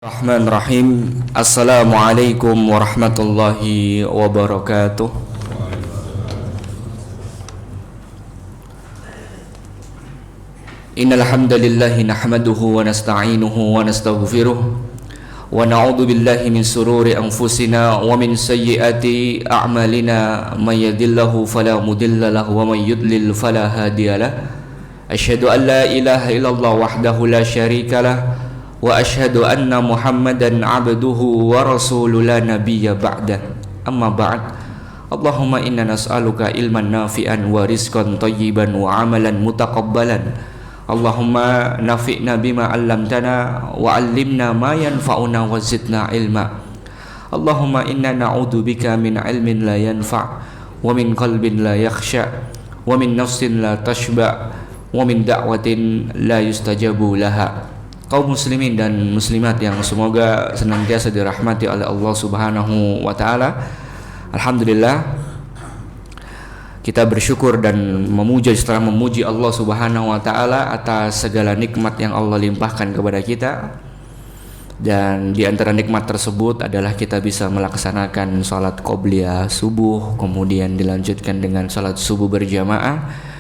Bismillahirrahmanirrahim. Assalamualaikum warahmatullahi wabarakatuh. Innal hamdalillahi nahmaduhu wa nasta'inuhu wa nastaghfiruh wa na'udzu billahi min sururi anfusina wa min sayyiati a'malina may yahdihillahu fala mudilla lahu wa may yudlil fala hadiyalah. Asyhadu an la ilaha illallah wahdahu la syarika lah wa asyhadu anna Muhammadan abduhu wa rasuluhu la nabiyya ba'dah. Amma ba'd. Allahumma inna nas'aluka ilman nafi'an wa rizqan thayyiban wa amalan mutaqabbalan. Allahumma nafi'na bima 'allamtana wa 'allimna ma yanfa'una wa zidna ilma. Allahumma inna na'udzubika min 'ilmin la yanfa' wa min qalbin la yakhsha wa min nafsin la tashba' wa min da'watin la yustajabu laha. Kaum muslimin dan muslimat yang semoga senantiasa dirahmati oleh Allah Subhanahu wa taala. Alhamdulillah, kita bersyukur dan setelah memuji Allah Subhanahu wa taala atas segala nikmat yang Allah limpahkan kepada kita. Dan di antara nikmat tersebut adalah kita bisa melaksanakan salat qobliyah subuh, kemudian dilanjutkan dengan salat subuh berjamaah,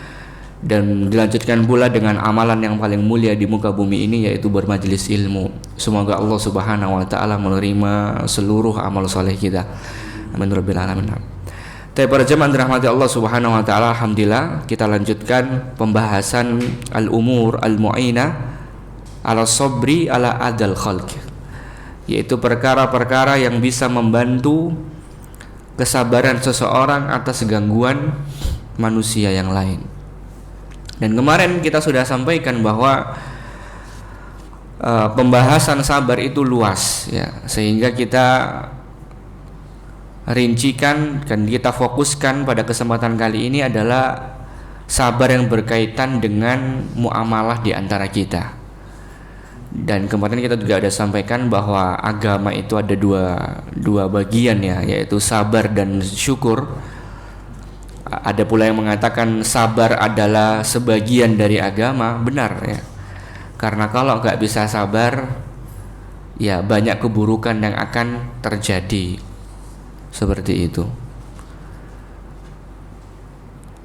dan dilanjutkan pula dengan amalan yang paling mulia di muka bumi ini, yaitu bermajelis ilmu. Semoga Allah Subhanahu wa taala menerima seluruh amal soleh kita. Amin rabbil alamin. Para jemaah dirahmati Allah Subhanahu wa taala, alhamdulillah kita lanjutkan pembahasan al-umur al-mu'ina ala sabri ala adal khalq, yaitu perkara-perkara yang bisa membantu kesabaran seseorang atas gangguan manusia yang lain. Dan kemarin kita sudah sampaikan bahwa pembahasan sabar itu luas, ya, sehingga kita rincikan dan kita fokuskan pada kesempatan kali ini adalah sabar yang berkaitan dengan muamalah di antara kita. Dan kemarin kita juga ada sampaikan bahwa agama itu ada dua bagian, ya, yaitu sabar dan syukur. Ada pula yang mengatakan sabar adalah sebagian dari agama. Benar, ya, karena kalau nggak bisa sabar, ya banyak keburukan yang akan terjadi seperti itu.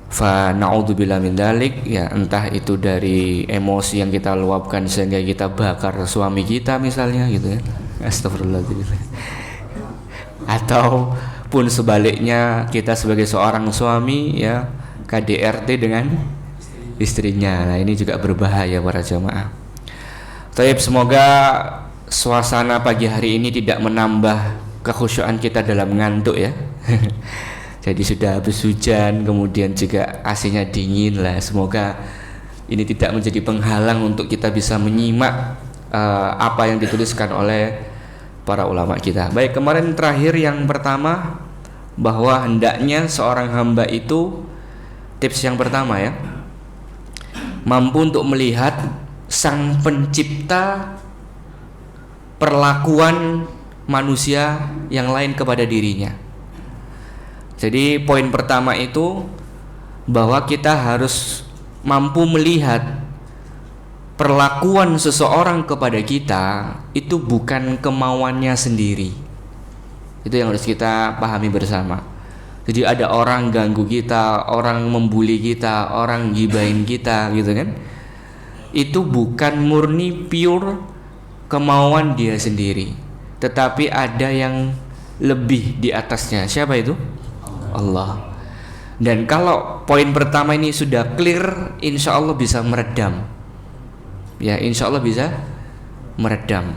Fa na'udzubillah min dzalik, ya, entah itu dari emosi yang kita luapkan sehingga kita bakar suami kita misalnya, gitu ya, astagfirullahaladzim, atau pun sebaliknya kita sebagai seorang suami, ya, KDRT dengan istrinya. Nah, ini juga berbahaya para jamaah. Taib, semoga suasana pagi hari ini tidak menambah kekhusyuan kita dalam ngantuk, ya. Jadi sudah habis hujan, kemudian juga AC-nya dingin lah. Semoga ini tidak menjadi penghalang untuk kita bisa menyimak apa yang dituliskan oleh para ulama kita. Baik, kemarin terakhir yang pertama, bahwa hendaknya seorang hamba itu, tips yang pertama, ya, mampu untuk melihat sang pencipta perlakuan manusia yang lain kepada dirinya. Jadi poin pertama itu bahwa kita harus mampu melihat perlakuan seseorang kepada kita itu bukan kemauannya sendiri. Itu yang harus kita pahami bersama. Jadi ada orang ganggu kita, orang membuli kita, orang gibahin kita, gitu kan. Itu bukan murni pure kemauan dia sendiri, tetapi ada yang lebih di atasnya. Siapa itu? Allah. Dan kalau poin pertama ini sudah clear, insya Allah bisa meredam. Ya, insya Allah bisa meredam.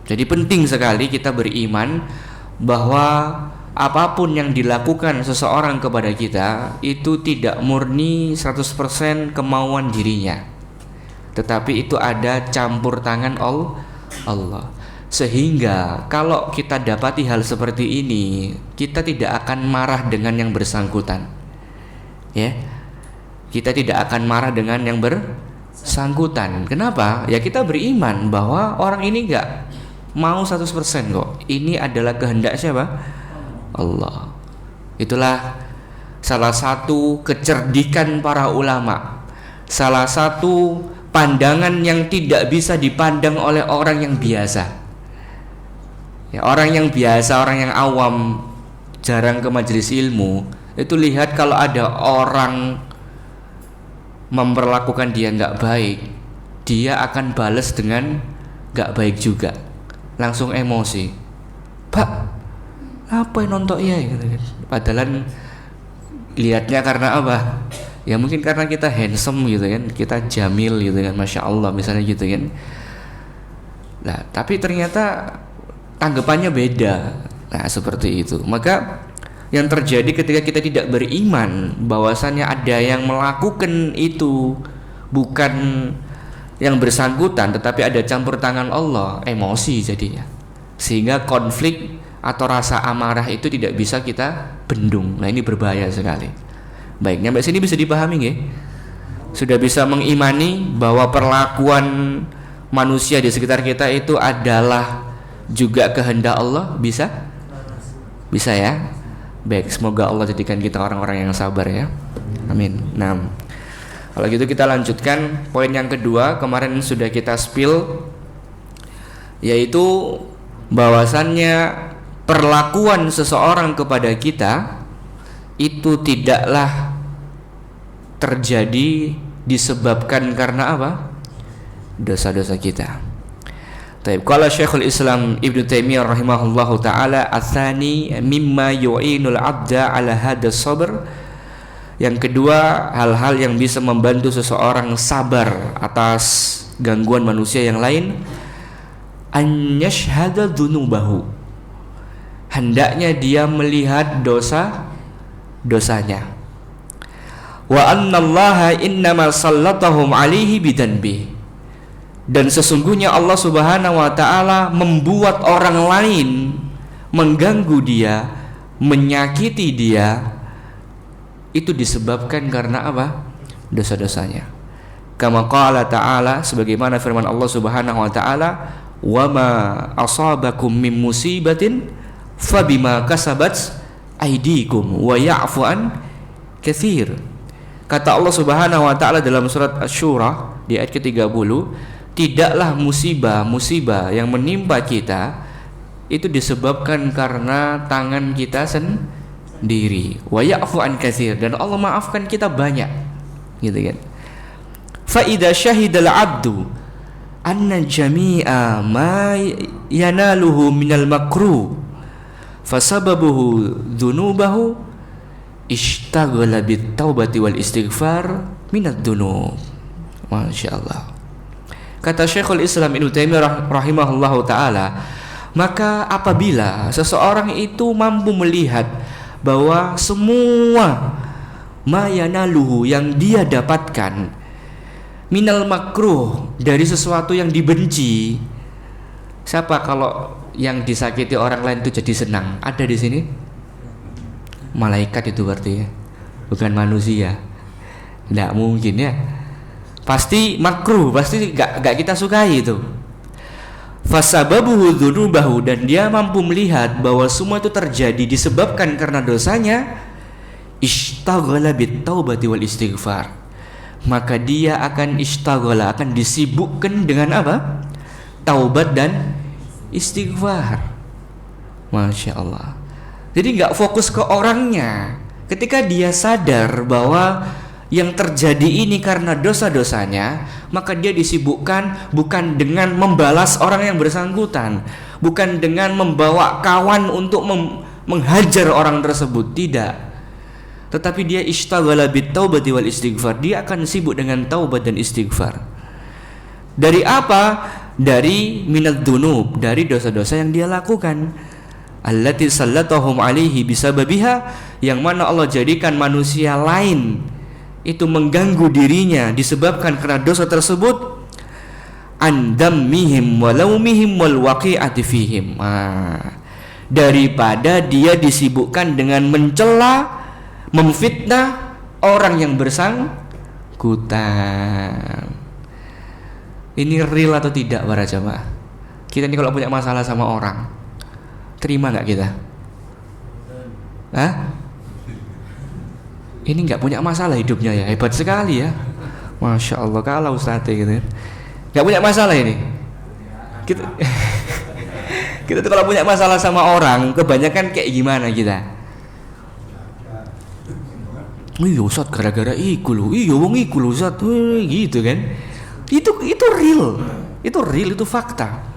Jadi penting sekali kita beriman bahwa apapun yang dilakukan seseorang kepada kita itu tidak murni 100% kemauan dirinya, tetapi itu ada campur tangan Allah. Sehingga kalau kita dapati hal seperti ini, kita tidak akan marah dengan yang bersangkutan, ya. Kita tidak akan marah dengan yang bersangkutan. Kenapa? Ya, kita beriman bahwa orang ini enggak mau 100% kok. Ini adalah kehendak siapa? Allah. Itulah salah satu kecerdikan para ulama, salah satu pandangan yang tidak bisa dipandang oleh orang yang biasa. Ya, orang yang biasa, orang yang awam, jarang ke majelis ilmu, itu lihat kalau ada orang memperlakukan dia nggak baik, dia akan balas dengan nggak baik juga, langsung emosi. Pak, apa yang nonton ya? Padahal lihatnya karena apa? Ya mungkin karena kita handsome gitu kan, kita jamil gitu kan, masya Allah misalnya gitu kan. Nah, tapi ternyata tanggapannya beda. Nah, seperti itu. Maka yang terjadi ketika kita tidak beriman bahwasannya ada yang melakukan itu bukan yang bersangkutan, tetapi ada campur tangan Allah, emosi jadinya, sehingga konflik atau rasa amarah itu tidak bisa kita bendung. Nah, ini berbahaya sekali. Baik, sampai sini bisa dipahami nggih? Sudah bisa mengimani bahwa perlakuan manusia di sekitar kita itu adalah juga kehendak Allah? Bisa? Bisa ya? Baik, semoga Allah jadikan kita orang-orang yang sabar ya. Amin. Nah, kalau gitu kita lanjutkan poin yang kedua. Kemarin sudah kita spill, yaitu bahwasannya perlakuan seseorang kepada kita itu tidaklah terjadi disebabkan karena apa? Dosa-dosa kita. Taib, qala Syekhul Islam Ibnu Taimiyah rahimahullahu taala, atsani mimma yu'inul 'abda 'ala hadas sabr. Yang kedua, hal-hal yang bisa membantu seseorang sabar atas gangguan manusia yang lain, an yashhada dzunubahu. Hendaknya dia melihat dosanya. Wa annallaha innama sallatahum 'alaihi bidanbi. Dan sesungguhnya Allah Subhanahu wa taala membuat orang lain mengganggu dia, menyakiti dia, itu disebabkan karena apa? Dosa-dosanya. Kama qala ta'ala, sebagaimana firman Allah Subhanahu wa taala, "Wa ma asabakum min musibatin fabima kasabat aydikum wa ya'fu an katsir." Kata Allah Subhanahu wa taala dalam surat Asy-Syura di ayat ke-30, tidaklah musibah yang menimpa kita itu disebabkan karena tangan kita sendiri. Wa ya'fu an katsir, dan Allah maafkan kita banyak. Gitu kan. Fa idza syahidal 'abdu anna jami'a ma yanaluhu minal makruh fasababuhu dzunubahu ishtaghala bit taubati wal istighfar minad dzunub. Masyaallah. Kata Syekhul Islam Ibnu Taimiyah rahimahullahu taala, maka apabila seseorang itu mampu melihat bahwa semua mayanaluhu yang dia dapatkan minal makruh, dari sesuatu yang dibenci. Siapa kalau yang disakiti orang lain itu jadi senang? Ada di sini? Malaikat itu berarti ya, bukan manusia. Tidak mungkin ya. Pasti makruh, pasti gak kita sukai itu. Fasababuhu dzunubahu, dan dia mampu melihat bahwa semua itu terjadi disebabkan karena dosanya. Ishtaghala bit taubati wal istighfar, maka dia akan ishtaghala, akan disibukkan dengan apa? Taubat dan istighfar. Masya Allah. Jadi gak fokus ke orangnya. Ketika dia sadar bahwa yang terjadi ini karena dosa-dosanya, maka dia disibukkan bukan dengan membalas orang yang bersangkutan, bukan dengan membawa kawan untuk menghajar orang tersebut, tidak. Tetapi dia ishtaghala bit taubati wal istighfar, dia akan sibuk dengan taubat dan istighfar. Dari apa? Dari minad dzunub, dari dosa-dosa yang dia lakukan. Allati sallatahum alaihi bisababiha, yang mana Allah jadikan manusia lain itu mengganggu dirinya disebabkan karena dosa tersebut, andammihim walaumihim wal waqi'ati fihim. Daripada dia disibukkan dengan mencela, memfitnah orang yang bersangkutan. Ini real atau tidak para jamaah? Kita ini kalau punya masalah sama orang, terima nggak kita? Hah? Ini nggak punya masalah hidupnya ya, hebat sekali ya, masya Allah. Kalau Ustadz gitu, nggak punya masalah ini. Kita tuh kalau punya masalah sama orang, kebanyakan kayak gimana kita? Iya Ustaz, gara-gara iku lho. Iya wong iku lho Ustaz. Gitu kan. Itu real. Itu fakta.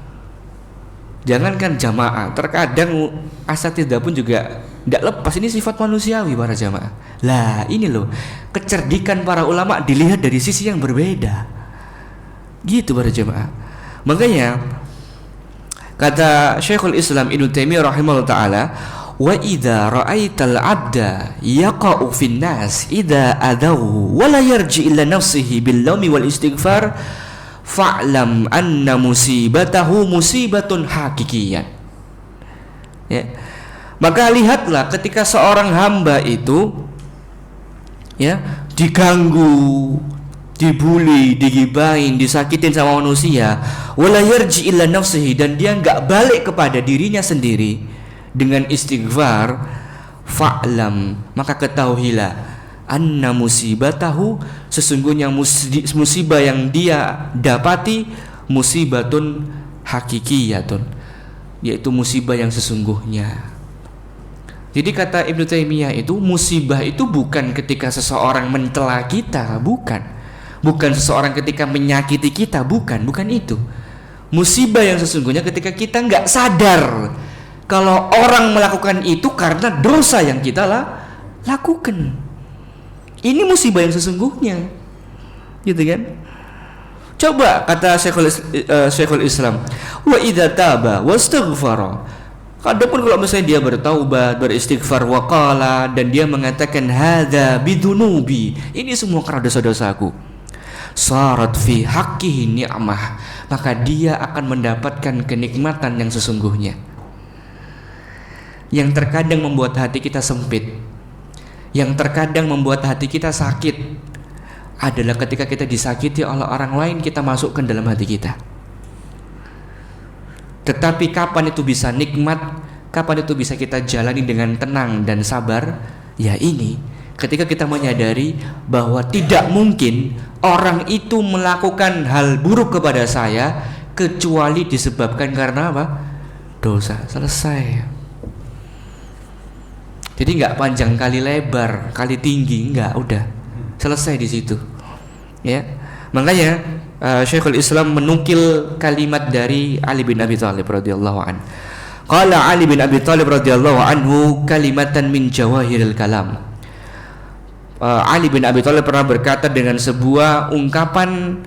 Jangankan jamaah, terkadang asatidzah pun juga tidak lepas, ini sifat manusiawi para jamaah. Lah ini loh, kecerdikan para ulama dilihat dari sisi yang berbeda. Gitu para jamaah. Makanya kata Syekhul Islam Ibnu Taimiyah rahimahullah taala, wa idza ra'aital 'abda yaqa'u fin nas idza adahu wa la yarji illa nafsihi bil laumi wal istighfar fa'lam anna musibatahu musibatun hakikiyan. Ya. Maka lihatlah ketika seorang hamba itu ya diganggu, dibully, digibahin, disakitin sama manusia, wala yarji illa nafsihi, dan dia enggak balik kepada dirinya sendiri dengan istighfar, fa'lam, maka ketahuilah anna musibatahu, sesungguhnya musibah yang dia dapati musibatun hakikiyatun, yaitu musibah yang sesungguhnya. Jadi kata Ibnu Taimiyah itu, musibah itu bukan ketika seseorang mencela kita, bukan seseorang ketika menyakiti kita, bukan itu. Musibah yang sesungguhnya ketika kita nggak sadar kalau orang melakukan itu karena dosa yang kita lakukan. Ini musibah yang sesungguhnya, gitu kan? Coba kata Syekhul Islam, wa idza taba wastaghfara. Adapun kalau misalnya dia bertaubat, beristighfar, waqala, dan dia mengatakan hadza bidunubi, ini semua karena dosa-dosaku, sarat fi haqqihi ni'mah, maka dia akan mendapatkan kenikmatan yang sesungguhnya. Yang terkadang membuat hati kita sempit, yang terkadang membuat hati kita sakit, adalah ketika kita disakiti oleh orang lain, kita masukkan dalam hati kita. Tetapi kapan itu bisa nikmat, kapan itu bisa kita jalani dengan tenang dan sabar? Ya ini, ketika kita menyadari bahwa tidak mungkin orang itu melakukan hal buruk kepada saya kecuali disebabkan karena apa? Dosa. Selesai. Jadi nggak panjang kali lebar, kali tinggi, nggak, udah selesai di situ. Ya, makanya Syekhul Islam menukil kalimat dari Ali bin Abi Thalib radhiyallahu anhu. Qala Ali bin Abi Thalib radhiyallahu anhu kalimatan min jawahiril kalam. Ali bin Abi Thalib pernah berkata dengan sebuah ungkapan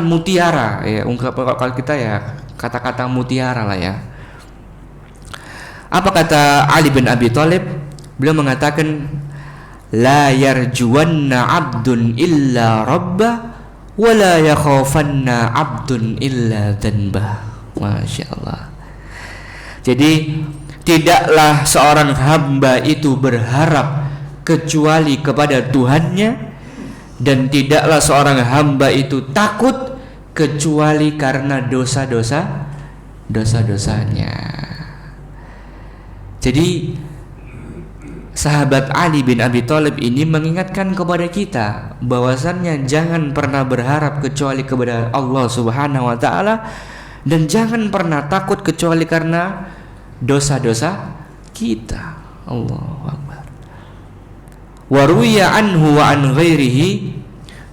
mutiara, ya, kalau kita ya kata-kata mutiara lah ya. Apa kata Ali bin Abi Thalib? Beliau mengatakan, la yarjuwanna 'abdun illa rabbah wala yakhafanna 'abdun illa dhanbah. Masya Allah. Jadi tidaklah seorang hamba itu berharap kecuali kepada Tuhannya, dan tidaklah seorang hamba itu takut kecuali karena dosa-dosanya. Jadi sahabat Ali bin Abi Thalib ini mengingatkan kepada kita bahwasannya jangan pernah berharap kecuali kepada Allah Subhanahu wa taala, dan jangan pernah takut kecuali karena dosa-dosa kita. Allahu akbar. Wa ruwiya anhu wa an ghairihi,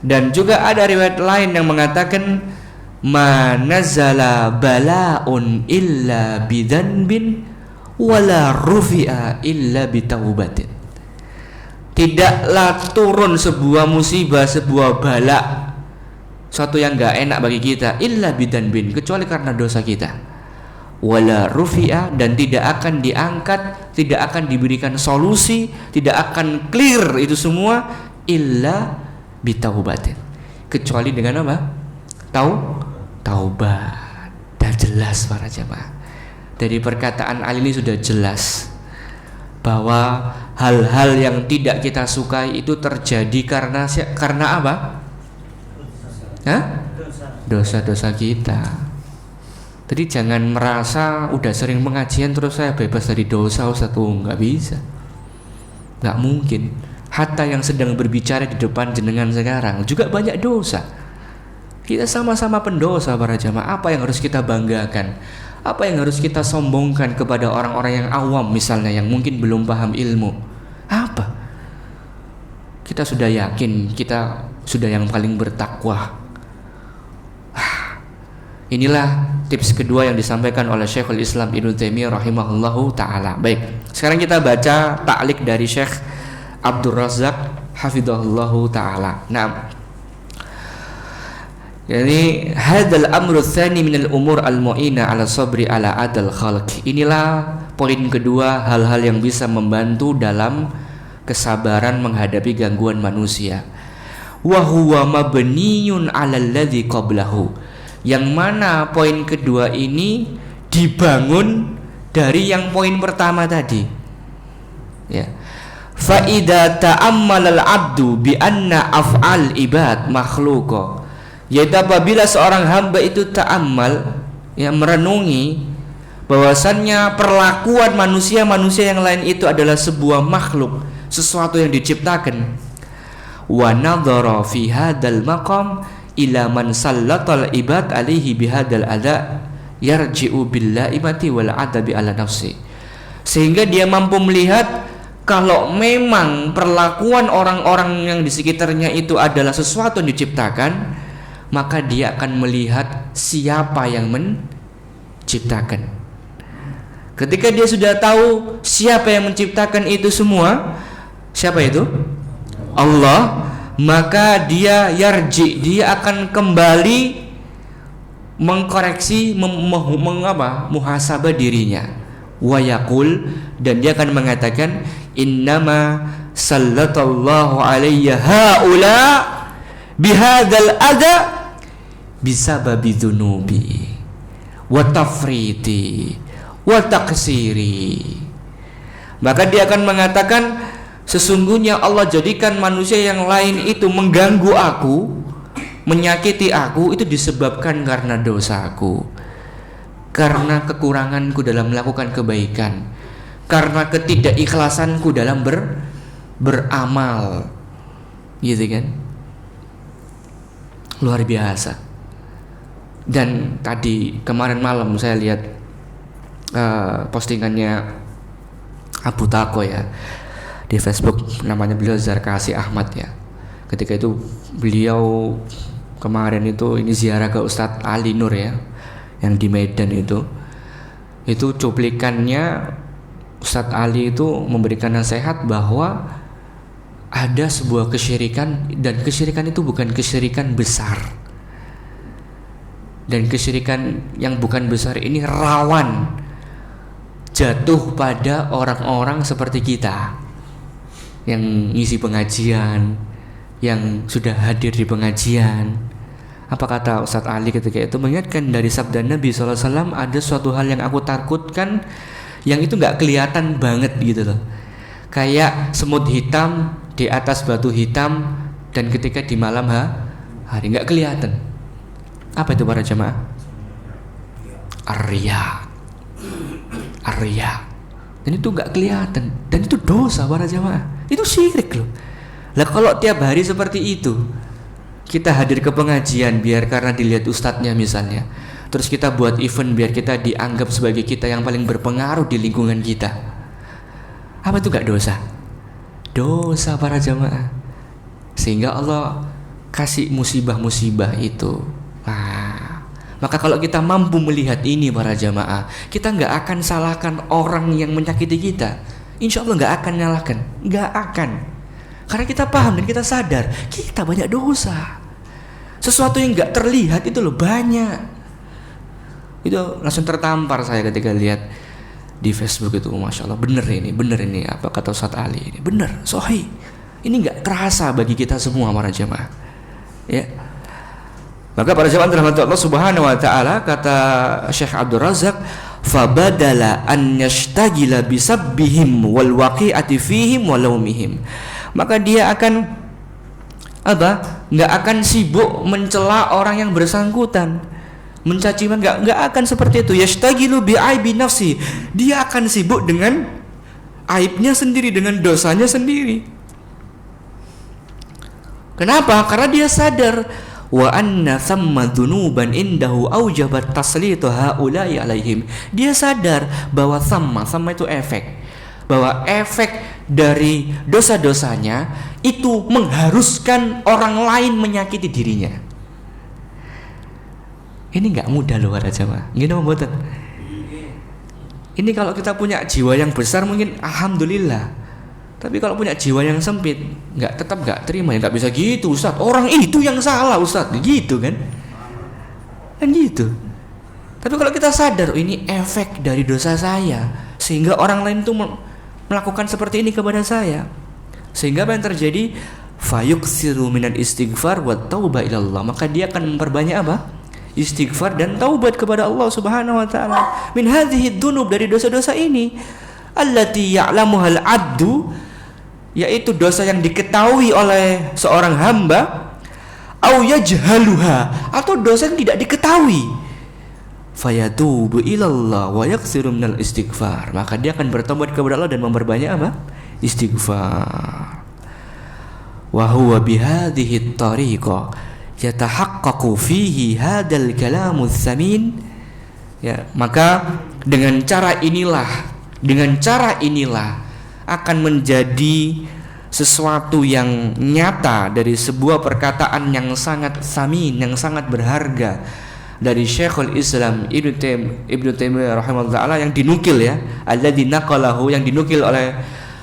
dan juga ada riwayat lain yang mengatakan ma nazala bala'un illa bidzanbin wala rufi'a illa bitaubatin. Tidaklah turun sebuah musibah, sebuah bala, suatu yang enggak enak bagi kita, illa bidzanbin, kecuali karena dosa kita. Wala rufi'a, dan tidak akan diangkat, tidak akan diberikan solusi, tidak akan clear itu semua illa bitaubatin, kecuali dengan apa? Taubat. Dah jelas para jamaah. Dari perkataan Ali ini sudah jelas bahwa hal-hal yang tidak kita sukai itu terjadi karena apa? Dosa-dosa kita. Jadi jangan merasa udah sering pengajian terus saya bebas dari dosa, Ustaz. Nggak bisa, nggak mungkin. Hatta yang sedang berbicara di depan jenengan sekarang juga banyak dosa. Kita sama-sama pendosa para jamaah. Apa yang harus kita banggakan? Apa yang harus kita sombongkan kepada orang-orang yang awam misalnya, yang mungkin belum paham ilmu? Apa? Kita sudah yakin kita sudah yang paling bertakwa. Inilah tips kedua yang disampaikan oleh Syekhul Islam Ibnu Taimiyah rahimahullahu taala. Baik, sekarang kita baca ta'liq dari Syekh Abdul Razak hafizahullahu taala. Nah, jadi hadzal amru tsani min al-umur al-mu'ina ala sabri ala adal khalq. Inilah poin kedua, hal-hal yang bisa membantu dalam kesabaran menghadapi gangguan manusia. Wa huwa mabniyun 'ala alladzi qablahu. Yang mana poin kedua ini dibangun dari yang poin pertama tadi. Ya. Fa idza ta'ammala al-'abdu bi anna af'al ibad makhluqa. Yaitu apabila seorang hamba itu ta'ammal, ya, merenungi bahwasannya perlakuan manusia yang lain itu adalah sebuah makhluk, sesuatu yang diciptakan. Wa nadhara fi hadzal maqam ila man sallatal ibad alaihi bihadzal adza yarji'u bil laimati wal adabi ala nafsi. Sehingga dia mampu melihat kalau memang perlakuan orang-orang yang di sekitarnya itu adalah sesuatu yang diciptakan, maka dia akan melihat siapa yang menciptakan. Ketika dia sudah tahu siapa yang menciptakan itu semua, siapa itu? Allah. Maka dia yarji, dia akan kembali mengkoreksi, muhasabah dirinya. Wa yaqul, dan dia akan mengatakan, innama sallatallahu alayya haula bihadzal adza bisababi dzunubi wa tafriti wa taqsiri. Maka dia akan mengatakan, sesungguhnya Allah jadikan manusia yang lain itu mengganggu aku, menyakiti aku, itu disebabkan karena dosaku, karena kekuranganku dalam melakukan kebaikan, karena ketidakikhlasanku dalam beramal, gitu kan? Luar biasa. Dan tadi kemarin malam saya lihat postingannya Abu Tako ya di Facebook, namanya beliau Zarkasi Ahmad ya. Ketika itu beliau kemarin itu ini ziarah ke Ustadz Ali Nur ya, yang di Medan itu cuplikannya Ustadz Ali itu memberikan nasihat bahwa ada sebuah kesyirikan, dan kesyirikan itu bukan kesyirikan besar. Dan kesyirikan yang bukan besar ini rawan jatuh pada orang-orang seperti kita yang ngisi pengajian, yang sudah hadir di pengajian. Apa kata Ustadz Ali ketika itu? Mengingatkan dari sabda Nabi SAW, ada suatu hal yang aku takutkan, yang itu gak kelihatan banget gitu loh, kayak semut hitam di atas batu hitam, dan ketika di malam hari gak kelihatan. Apa itu para jamaah? Ar-riya. Dan itu gak kelihatan, dan itu dosa para jamaah. Itu syirik loh. Lah kalau tiap hari seperti itu, kita hadir ke pengajian biar karena dilihat ustadznya misalnya, terus kita buat event biar kita dianggap sebagai kita yang paling berpengaruh di lingkungan kita, apa itu gak dosa? Dosa para jamaah. Sehingga Allah kasih musibah-musibah itu. Nah, maka kalau kita mampu melihat ini para jamaah, kita gak akan salahkan orang yang menyakiti kita. Insya Allah gak akan nyalahkan, gak akan. Karena kita paham dan kita sadar kita banyak dosa. Sesuatu yang gak terlihat itu loh banyak. Itu langsung tertampar saya ketika lihat di Facebook itu, Masya Allah, bener ini apa kata Ustadz Ali ini, bener, sahih. Ini gak terasa bagi kita semua para jamaah ya. Maka para jamaah dirahmati Allah Subhanahu wa taala, kata Syekh Abdul Razak, fabadala an yashtagila bisabbihim wal waqi'ati fihim wa laumihim. Maka dia akan nggak akan sibuk mencela orang yang bersangkutan, mencaci, nggak akan seperti itu. Yashtagilu bi aibi nafsi, dia akan sibuk dengan aibnya sendiri, dengan dosanya sendiri. Kenapa? Karena dia sadar wa anna thamma dhunuban indahu aujabat taslitu haula'i alaihim. Dia sadar bahwa thamma itu efek, bahwa efek dari dosa-dosanya itu mengharuskan orang lain menyakiti dirinya. Ini nggak mudah loh para jamaah. Gini mboten. Ini kalau kita punya jiwa yang besar mungkin alhamdulillah. Tapi kalau punya jiwa yang sempit, tetap nggak terima, ya nggak bisa gitu Ustaz. Orang itu yang salah Ustaz, gitu kan gitu. Tapi kalau kita sadar ini efek dari dosa saya, sehingga orang lain tuh melakukan seperti ini kepada saya, sehingga apa yang terjadi? Fayuksiru minal istighfar wa tauba ilallah. Maka dia akan memperbanyak apa? Istighfar dan taubat kepada Allah Subhanahu wa taala. Min hadhihi dzunub, dari dosa-dosa ini, allati ya'lamuhal 'abdu, yaitu dosa yang diketahui oleh seorang hamba, au yajhaluha, atau dosa yang tidak diketahui. Fayatubu ilallah wa yaksiru minal istighfar. Maka dia akan bertobat kepada Allah dan memperbanyak apa? Istighfar. Wa huwa bihadhihi tariqah yatahaqqaqu fihi hadzal kalamu tsamin. Ya, maka dengan cara inilah akan menjadi sesuatu yang nyata dari sebuah perkataan yang sangat samin, yang sangat berharga dari Syekhul Islam Ibnu Taimiyah rahimahullah yang dinukil, ya, alladzi naqalahu, yang dinukil oleh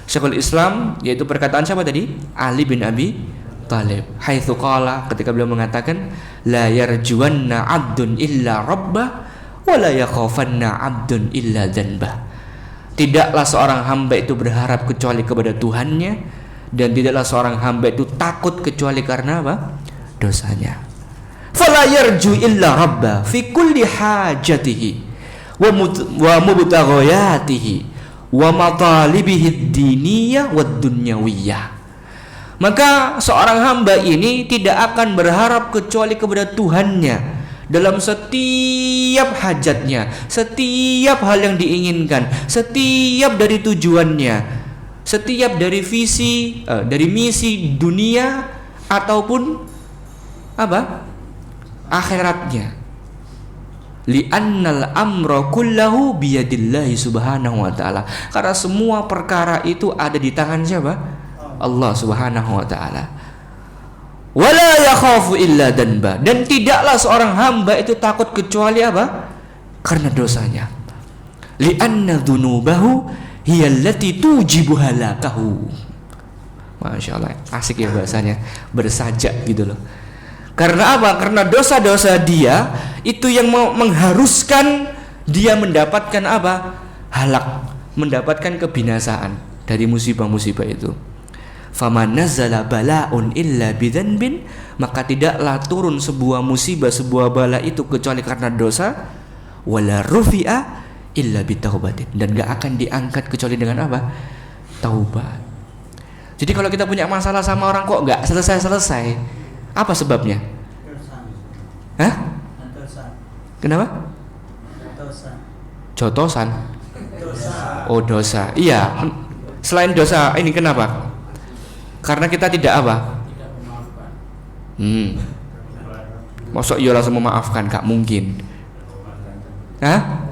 Syekhul Islam, yaitu perkataan siapa tadi? Ali bin Abi Thalib. Haitsu qala, ketika beliau mengatakan la yarjuwanna 'abdun illa rabbah wa la yakhafanna 'abdun illa dzanbah. Tidaklah seorang hamba itu berharap kecuali kepada Tuhannya, dan tidaklah seorang hamba itu takut kecuali karena apa? Dosanya. Fala yarju illa rabbah fi kulli hajatihi wa mubtaghayatihi wa matalibihi ad-diniyah wad dunyawiyah. Maka seorang hamba ini tidak akan berharap kecuali kepada Tuhannya dalam setiap hajatnya, setiap hal yang diinginkan, setiap dari tujuannya, setiap dari visi, dari misi dunia ataupun apa? Akhiratnya. Li'annal amra kullahu biyadillahi subhanahu wa ta'ala. Karena semua perkara itu ada di tangan siapa? Allah Subhanahu wa ta'ala. Wala yakhafu illa danba, dan tidaklah seorang hamba itu takut kecuali apa? Karena dosanya. Li'anna dhunubahu hiya allati tujibu halakahu. Masya Allah, asik ya bahasanya, bersajak gitu loh. Karena apa? Karena dosa-dosa dia itu yang mengharuskan dia mendapatkan apa? Halak, mendapatkan kebinasaan dari musibah-musibah itu. Faman nazala bala'un illa bidzanbin, maka tidaklah turun sebuah musibah, sebuah bala itu kecuali karena dosa. Wala rufi'a illa bitaubatin, dan gak akan diangkat kecuali dengan apa? Taubat. Jadi kalau kita punya masalah sama orang kok gak selesai-selesai, apa sebabnya? Hah? Kenapa? Jotosan. Oh, dosa. Iya. Selain dosa ini kenapa? Karena kita tidak apa? Masuk iya langsung memaafkan, gak mungkin. Hah?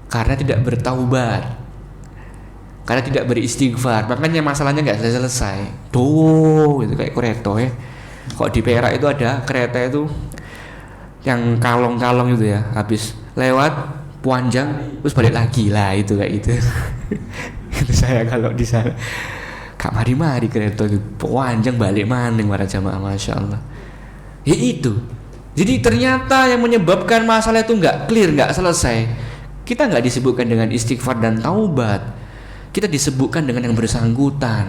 Karena tidak bertaubat, karena tidak beristighfar. Makanya masalahnya gak selesai. Tuh, itu kayak kereta ya. Kok di Perak itu ada kereta itu yang kalong-kalong itu ya, habis lewat panjang terus balik lagi lah, itu kayak itu. Itu saya kalau di sana. Kak mari-mari kereta itu panjang balik maning para jamaah, masya Allah. Ya itu. Jadi ternyata yang menyebabkan masalah itu nggak clear, nggak selesai. Kita nggak disebutkan dengan istighfar dan taubat. Kita disebutkan dengan yang bersangkutan.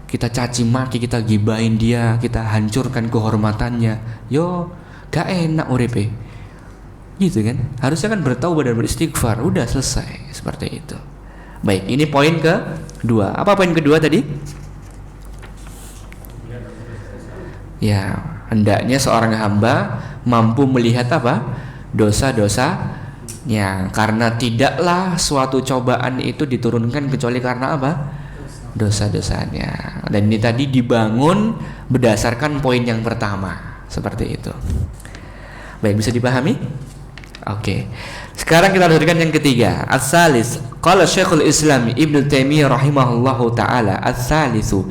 Kita caci maki, kita gibahin dia, kita hancurkan kehormatannya. Yo, gak enak urepe. Gitu kan? Harusnya kan bertaubat dan beristighfar. Udah selesai seperti itu. Baik, ini poin kedua. Apa poin kedua tadi? Ya, hendaknya seorang hamba mampu melihat apa? Dosa-dosanya. Karena tidaklah suatu cobaan itu diturunkan kecuali karena apa? Dosa-dosanya. Dan ini tadi dibangun berdasarkan poin yang pertama. Seperti itu. Baik, bisa dipahami? Oke. Sekarang kita lanjutkan yang ketiga. As-salis, qala Syekhul Islam Ibnu Taimiyah rahimahullahu taala, as-salisu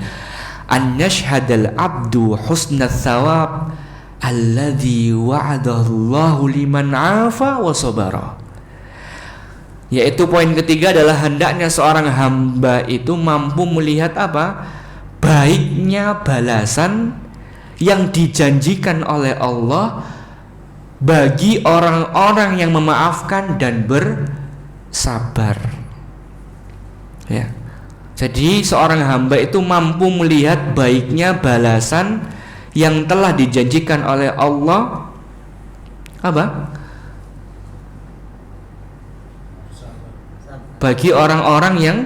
an yashhadal abdu husnats tsawab alladzi wa'adallahu liman 'afa wa sabara. Yaitu poin ketiga adalah hendaknya seorang hamba itu mampu melihat apa? Baiknya balasan yang dijanjikan oleh Allah bagi orang-orang yang memaafkan dan bersabar. Ya. Jadi seorang hamba itu mampu melihat baiknya balasan yang telah dijanjikan oleh Allah apa? Bagi orang-orang yang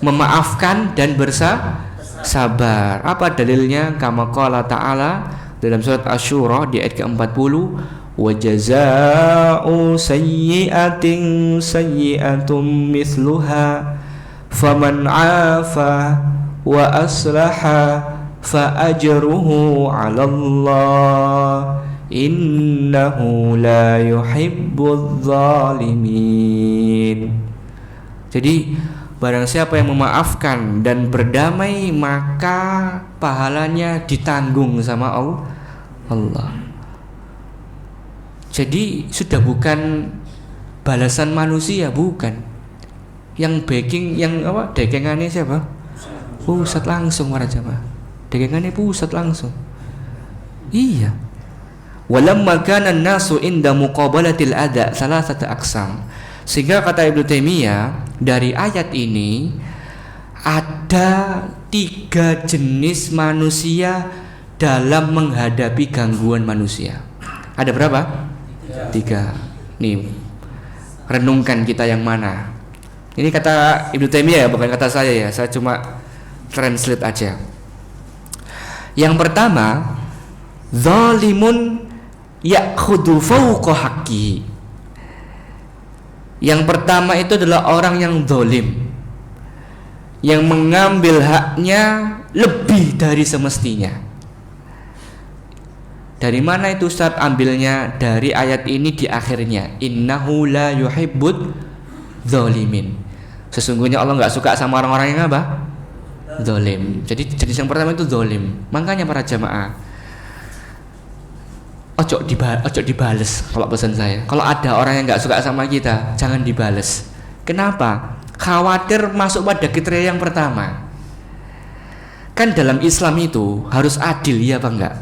memaafkan dan bersabar. Apa dalilnya? Kama qala ta'ala dalam surat Asy-Syura di ayat ke-40, wa jazaa'u sayyi'atin sayyi'atum mithluha faman 'afa wa aslaha fa ajruhu 'ala Allah innahu la yuhibbudz zalimin. Jadi barang siapa yang memaafkan dan berdamai maka pahalanya ditanggung sama Allah. Jadi sudah bukan balasan manusia, bukan. Yang backing, yang apa? Dekengannya siapa? Pusat langsung para jamaah. Dekengannya pusat langsung. Iya. Walamma kana an-nasu inda muqabalatil ada salasata aqsam. Sehingga kata Ibnu Taimiyah, dari ayat ini ada 3 jenis manusia dalam menghadapi gangguan manusia. Ada berapa? 3. Nih, renungkan kita yang mana. Ini kata Ibnu Taimiyah ya, bukan kata saya ya. Saya cuma translate aja. Yang pertama, zalimun ya'khudhu fawqa haqqi. Yang pertama itu adalah orang yang zalim, yang mengambil haknya lebih dari semestinya. Dari mana itu Ustaz ambilnya? Dari ayat ini di akhirnya, innahu la yuhibbud zalimin. Sesungguhnya Allah nggak suka sama orang-orang yang apa? Zalim. Jadi jenis yang pertama itu zalim. Makanya para jamaah, ojo dibales kalau pesan saya. Kalau ada orang yang nggak suka sama kita, jangan dibales. Kenapa? Khawatir masuk pada kriteria yang pertama. Kan dalam Islam itu harus adil, ya apa enggak?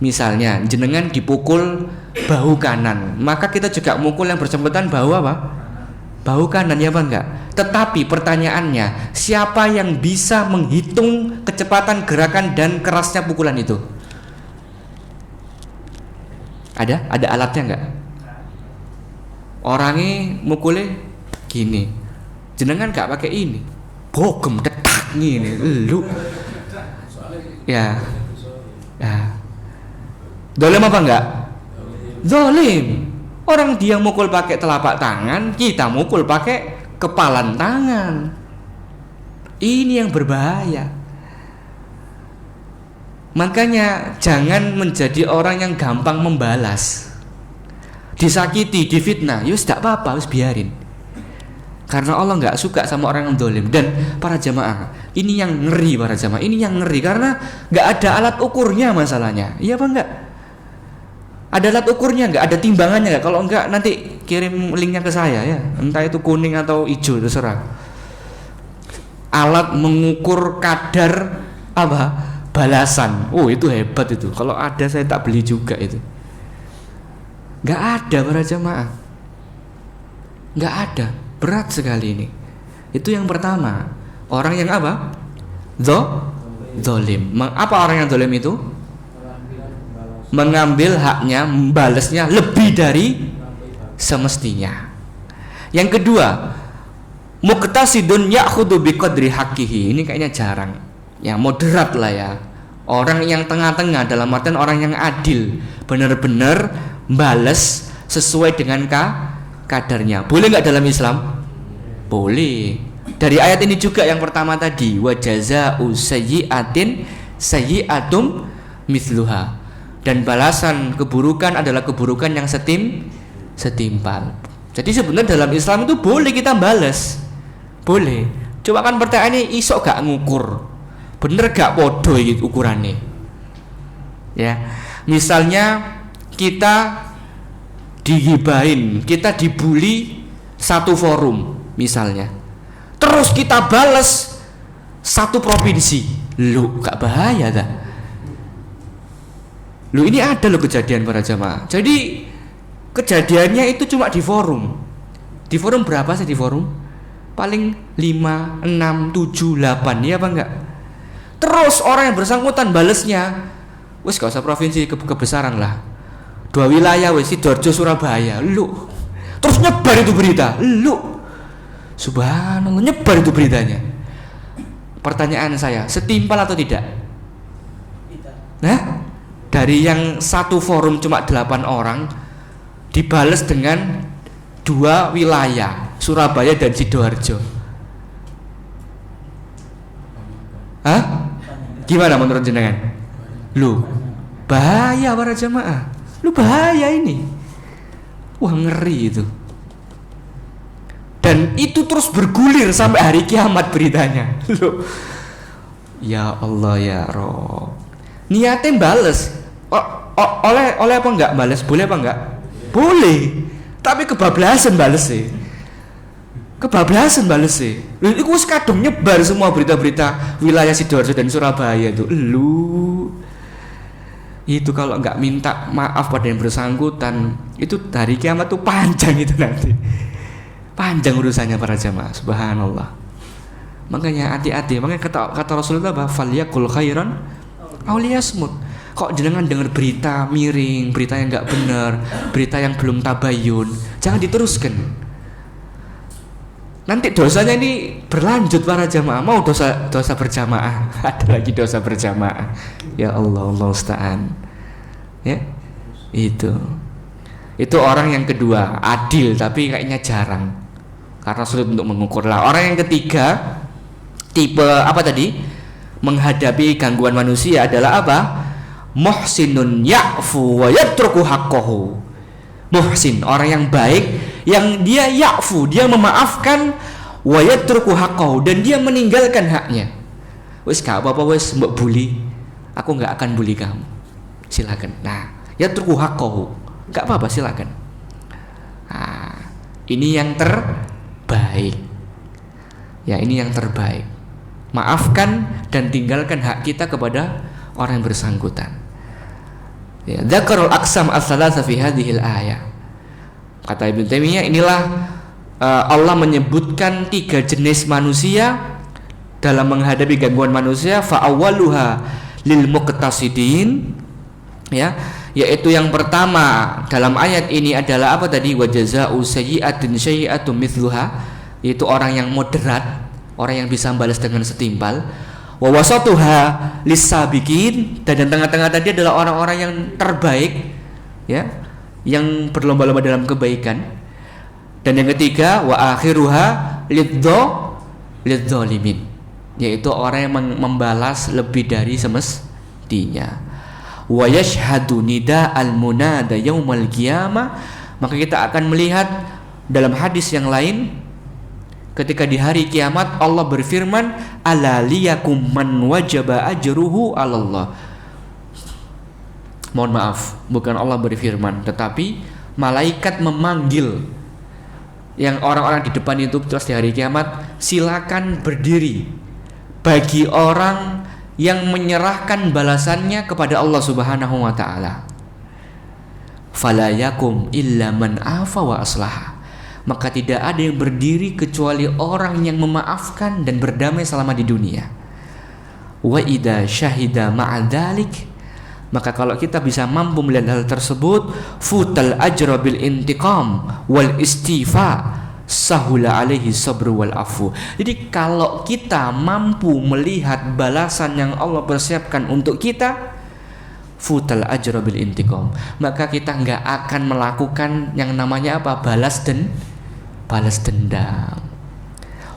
Misalnya jenengan dipukul bahu kanan, maka kita juga mukul yang bersangkutan bahu apa? Bahu kanan, ya apa enggak? Tetapi pertanyaannya, siapa yang bisa menghitung kecepatan gerakan dan kerasnya pukulan itu? Ada alatnya enggak? Orangnya mukulnya gini, jenengan enggak pakai ini, bogem detak gini, lu, ya, dolim apa enggak? Dolim. Orang dia mukul pakai telapak tangan, kita mukul pakai kepalan tangan. Ini yang berbahaya. Makanya jangan menjadi orang yang gampang membalas. Disakiti, difitnah, yus tidak apa-apa, harus biarin. Karena Allah nggak suka sama orang yang dolim. Dan para jamaah, ini yang ngeri para jamaah, ini yang ngeri karena nggak ada alat ukurnya masalahnya. Iya apa enggak? Ada alat ukurnya nggak? Ada timbangannya nggak? Kalau enggak nanti kirim linknya ke saya ya. Entah itu kuning atau hijau, terserah. Alat mengukur kadar apa? Balasan. Oh itu hebat itu. Kalau ada saya tak beli juga itu. Nggak ada para jamaah. Nggak ada. Berat sekali ini. Itu yang pertama. Orang yang apa? Zolim. Apa orang yang zolim itu? Mengambil haknya, membalasnya lebih dari semestinya. Yang kedua, muqtasidun ya'khudhu biqadri haqqihi. Ini kayaknya jarang. Ya moderat lah ya. Orang yang tengah-tengah dalam artian orang yang adil, benar-benar balas sesuai dengan kadarnya. Boleh nggak dalam Islam? Boleh. Dari ayat ini juga yang pertama tadi, wa jazaa'u sayyi'atin sayyi'atum mithluha. Dan balasan keburukan adalah keburukan yang setimpal. Jadi sebenarnya dalam Islam itu boleh kita balas. Boleh. Coba kan pertanyaannya iso gak ngukur. Bener gak podo gitu ukurannya. Ya. Misalnya kita digibahin, kita dibully satu forum misalnya. Terus kita balas satu provinsi. Loh, gak bahaya dah. Loh, ini ada loh kejadian para jamaah. Jadi kejadiannya itu cuma di forum. Di forum berapa sih di forum? Paling 5, 6, 7, 8, ya apa enggak? Terus orang yang bersangkutan balesnya, wes gak usah provinsi kebesaran lah. 2 wilayah wes, Sidoarjo, Surabaya. Loh. Terus nyebar itu berita. Loh. Subhanallah, nyebar itu beritanya. Pertanyaan saya, setimpal atau tidak? Nah, dari yang satu forum cuma 8 orang dibales dengan 2 wilayah, Surabaya dan Sidoarjo. Hah? Gimana menurut jenengan? Lu bahaya para jamaah. Lu bahaya ini. Wah, ngeri itu. Dan itu terus bergulir sampai hari kiamat beritanya. Loh. Ya Allah ya Rob. Niatnya bales. Oleh apa enggak bales? Boleh apa enggak? Boleh. Tapi kebablasan bales sih. Kebablasan bales sih. Lalu itu kadung nyebar semua berita-berita wilayah Sidoarjo dan Surabaya itu. Lu itu kalau enggak minta maaf pada yang bersangkutan, itu hari kiamat tuh panjang itu nanti. Panjang urusannya para jamaah. Subhanallah. Makanya hati-hati. Makanya kata Rasulullah bahwa falyakul khairan aw liyasmut. Kok jenengan dengar berita miring, berita yang nggak benar, berita yang belum tabayun, jangan diteruskan. Nanti dosanya ini berlanjut para jamaah. Mau dosa berjamaah, ada lagi dosa berjamaah. Ya Allah, Allah Usta'an. Ya, itu orang yang kedua, adil tapi kayaknya jarang, karena sulit untuk mengukur lah. Orang yang ketiga, tipe apa tadi? Menghadapi gangguan manusia adalah apa? Muhsinun ya'fu wa yatruku haqqahu. Muhsin, orang yang baik, yang dia ya'fu, dia memaafkan, wa yatruku haqqahu, dan dia meninggalkan haknya. Wes gak apa-apa, wes mbok bully, aku gak akan bully kamu, silakan. Nah, yatruku haqqahu, gak apa-apa, silakan. Nah, ini yang terbaik. Ya, ini yang terbaik. Maafkan dan tinggalkan hak kita kepada orang yang bersangkutan. Ya, dzakarul aqsam as-salasa fi hadhil ayah. Kata Ibnu Taimiyah, inilah Allah menyebutkan 3 jenis manusia dalam menghadapi gangguan manusia. Fa awwaluha lil muqtasidin, ya, yaitu yang pertama dalam ayat ini adalah apa tadi? Wa jazaa'u sayyi'atin sayyi'atun mithluha, yaitu orang yang moderat, orang yang bisa balas dengan setimpal. Wa wasatuha lis-sabiqin, dan tengah-tengah tadi adalah orang-orang yang terbaik, ya, yang berlomba-lomba dalam kebaikan. Dan yang ketiga, wa akhiruha lidzalimin, yaitu orang yang membalas lebih dari semestinya. Wa yashhadu nida'al munada yaumal qiyamah, maka kita akan melihat dalam hadis yang lain, ketika di hari kiamat Allah berfirman, ala liyakum man wajaba ajruhu 'alallah. Mohon maaf, bukan Allah berfirman, tetapi malaikat memanggil yang orang-orang di depan itu terus di hari kiamat, silakan berdiri bagi orang yang menyerahkan balasannya kepada Allah Subhanahu wa taala. Fala yakum illa man afa wa aslaha. Maka tidak ada yang berdiri kecuali orang yang memaafkan dan berdamai selama di dunia. Wa idza syahida ma'adzalik, maka kalau kita bisa mampu melihat hal tersebut, futal ajra bil intiqam wal istifa sahula alaihi sabru wal afu. Jadi kalau kita mampu melihat balasan yang Allah persiapkan untuk kita, futal ajra bil intiqam, maka kita nggak akan melakukan yang namanya apa? Balas dendam.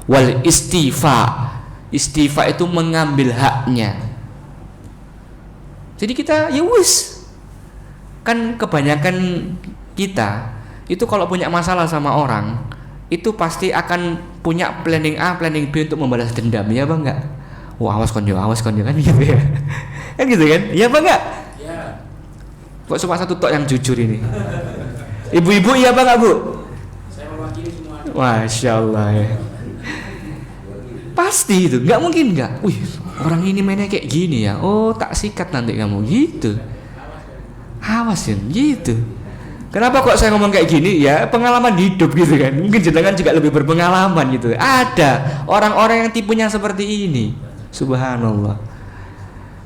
Wal istifa itu mengambil haknya. Jadi kita ya wis, Kan kebanyakan kita itu kalau punya masalah sama orang itu pasti akan punya planning A, planning B untuk membalas dendam, ya Bang enggak? Wah, awas konjo kan gitu ya. Kan gitu kan? Ya Bang enggak? Iya. Kok cuma satu tok yang jujur ini? Ibu-ibu iya Bang enggak, Bu? Saya mewakili semua. Masya Allah ya. Pasti itu, nggak mungkin nggak. Wih, orang ini mainnya kayak gini ya. Oh, tak sikat nanti kamu gitu. Awasin gitu. Kenapa kok saya ngomong kayak gini? Ya pengalaman hidup gitu kan. Mungkin jenengan juga lebih berpengalaman gitu. Ada orang-orang yang tipenya seperti ini. Subhanallah.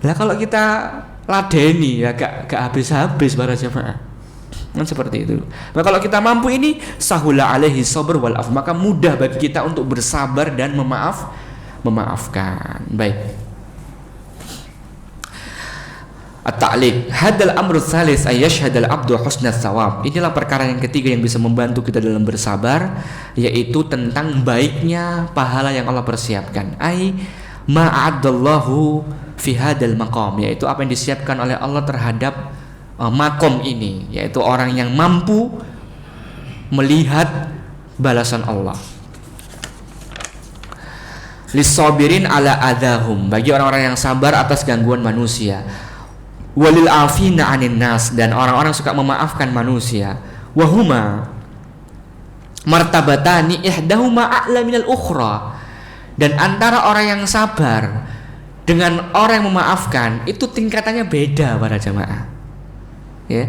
Lah kalau kita ladeni ya gak habis-habis para jemaah. Kan seperti itu. Nah kalau kita mampu ini sahula alaihi sabr wal af, maka mudah bagi kita untuk bersabar dan memaafkan. Baik. At-ta'liq hadal amru tsalis ay yashhadal abdu husna tsawab. Inilah perkara yang ketiga yang bisa membantu kita dalam bersabar, yaitu tentang baiknya pahala yang Allah persiapkan. Ai ma'adallahu fi hadal maqam, yaitu apa yang disiapkan oleh Allah terhadap makom ini, yaitu orang yang mampu melihat balasan Allah. Lisabirin ala adahum, bagi orang-orang yang sabar atas gangguan manusia. Walil afina anin nas, dan orang-orang suka memaafkan manusia. Wahuma martabatani ihdahuma a'la minal ukhra, dan antara orang yang sabar dengan orang yang memaafkan itu tingkatannya beda para jamaah. Ya.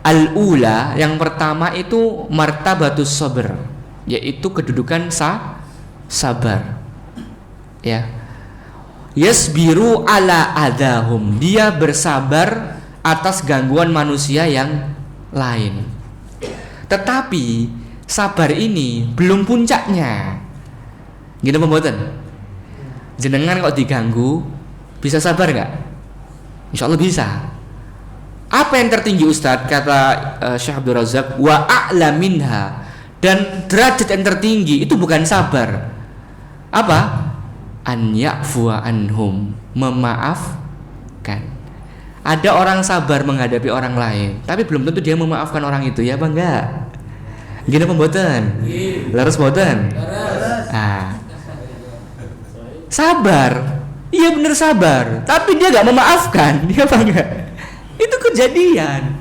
Al-ula, yang pertama itu martabatus sabr, yaitu kedudukan sabar. Ya. Yasbiru ala adahum, dia bersabar atas gangguan manusia yang lain. Tetapi sabar ini belum puncaknya. Gini pembuatan. Jenengan kok diganggu bisa sabar nggak? Insya Allah bisa. Apa yang tertinggi Ustadz? Kata Syekh Abdul Razak, wa a'la minha, dan derajat yang tertinggi itu bukan sabar. Apa? An ya'fuwa anhum, memaafkan. Ada orang sabar menghadapi orang lain, tapi belum tentu dia memaafkan orang itu, ya Bang enggak? Gini pemboten. Laras boten. Sabar. Iya bener sabar, tapi dia enggak memaafkan, ya Bang enggak? Itu kejadian.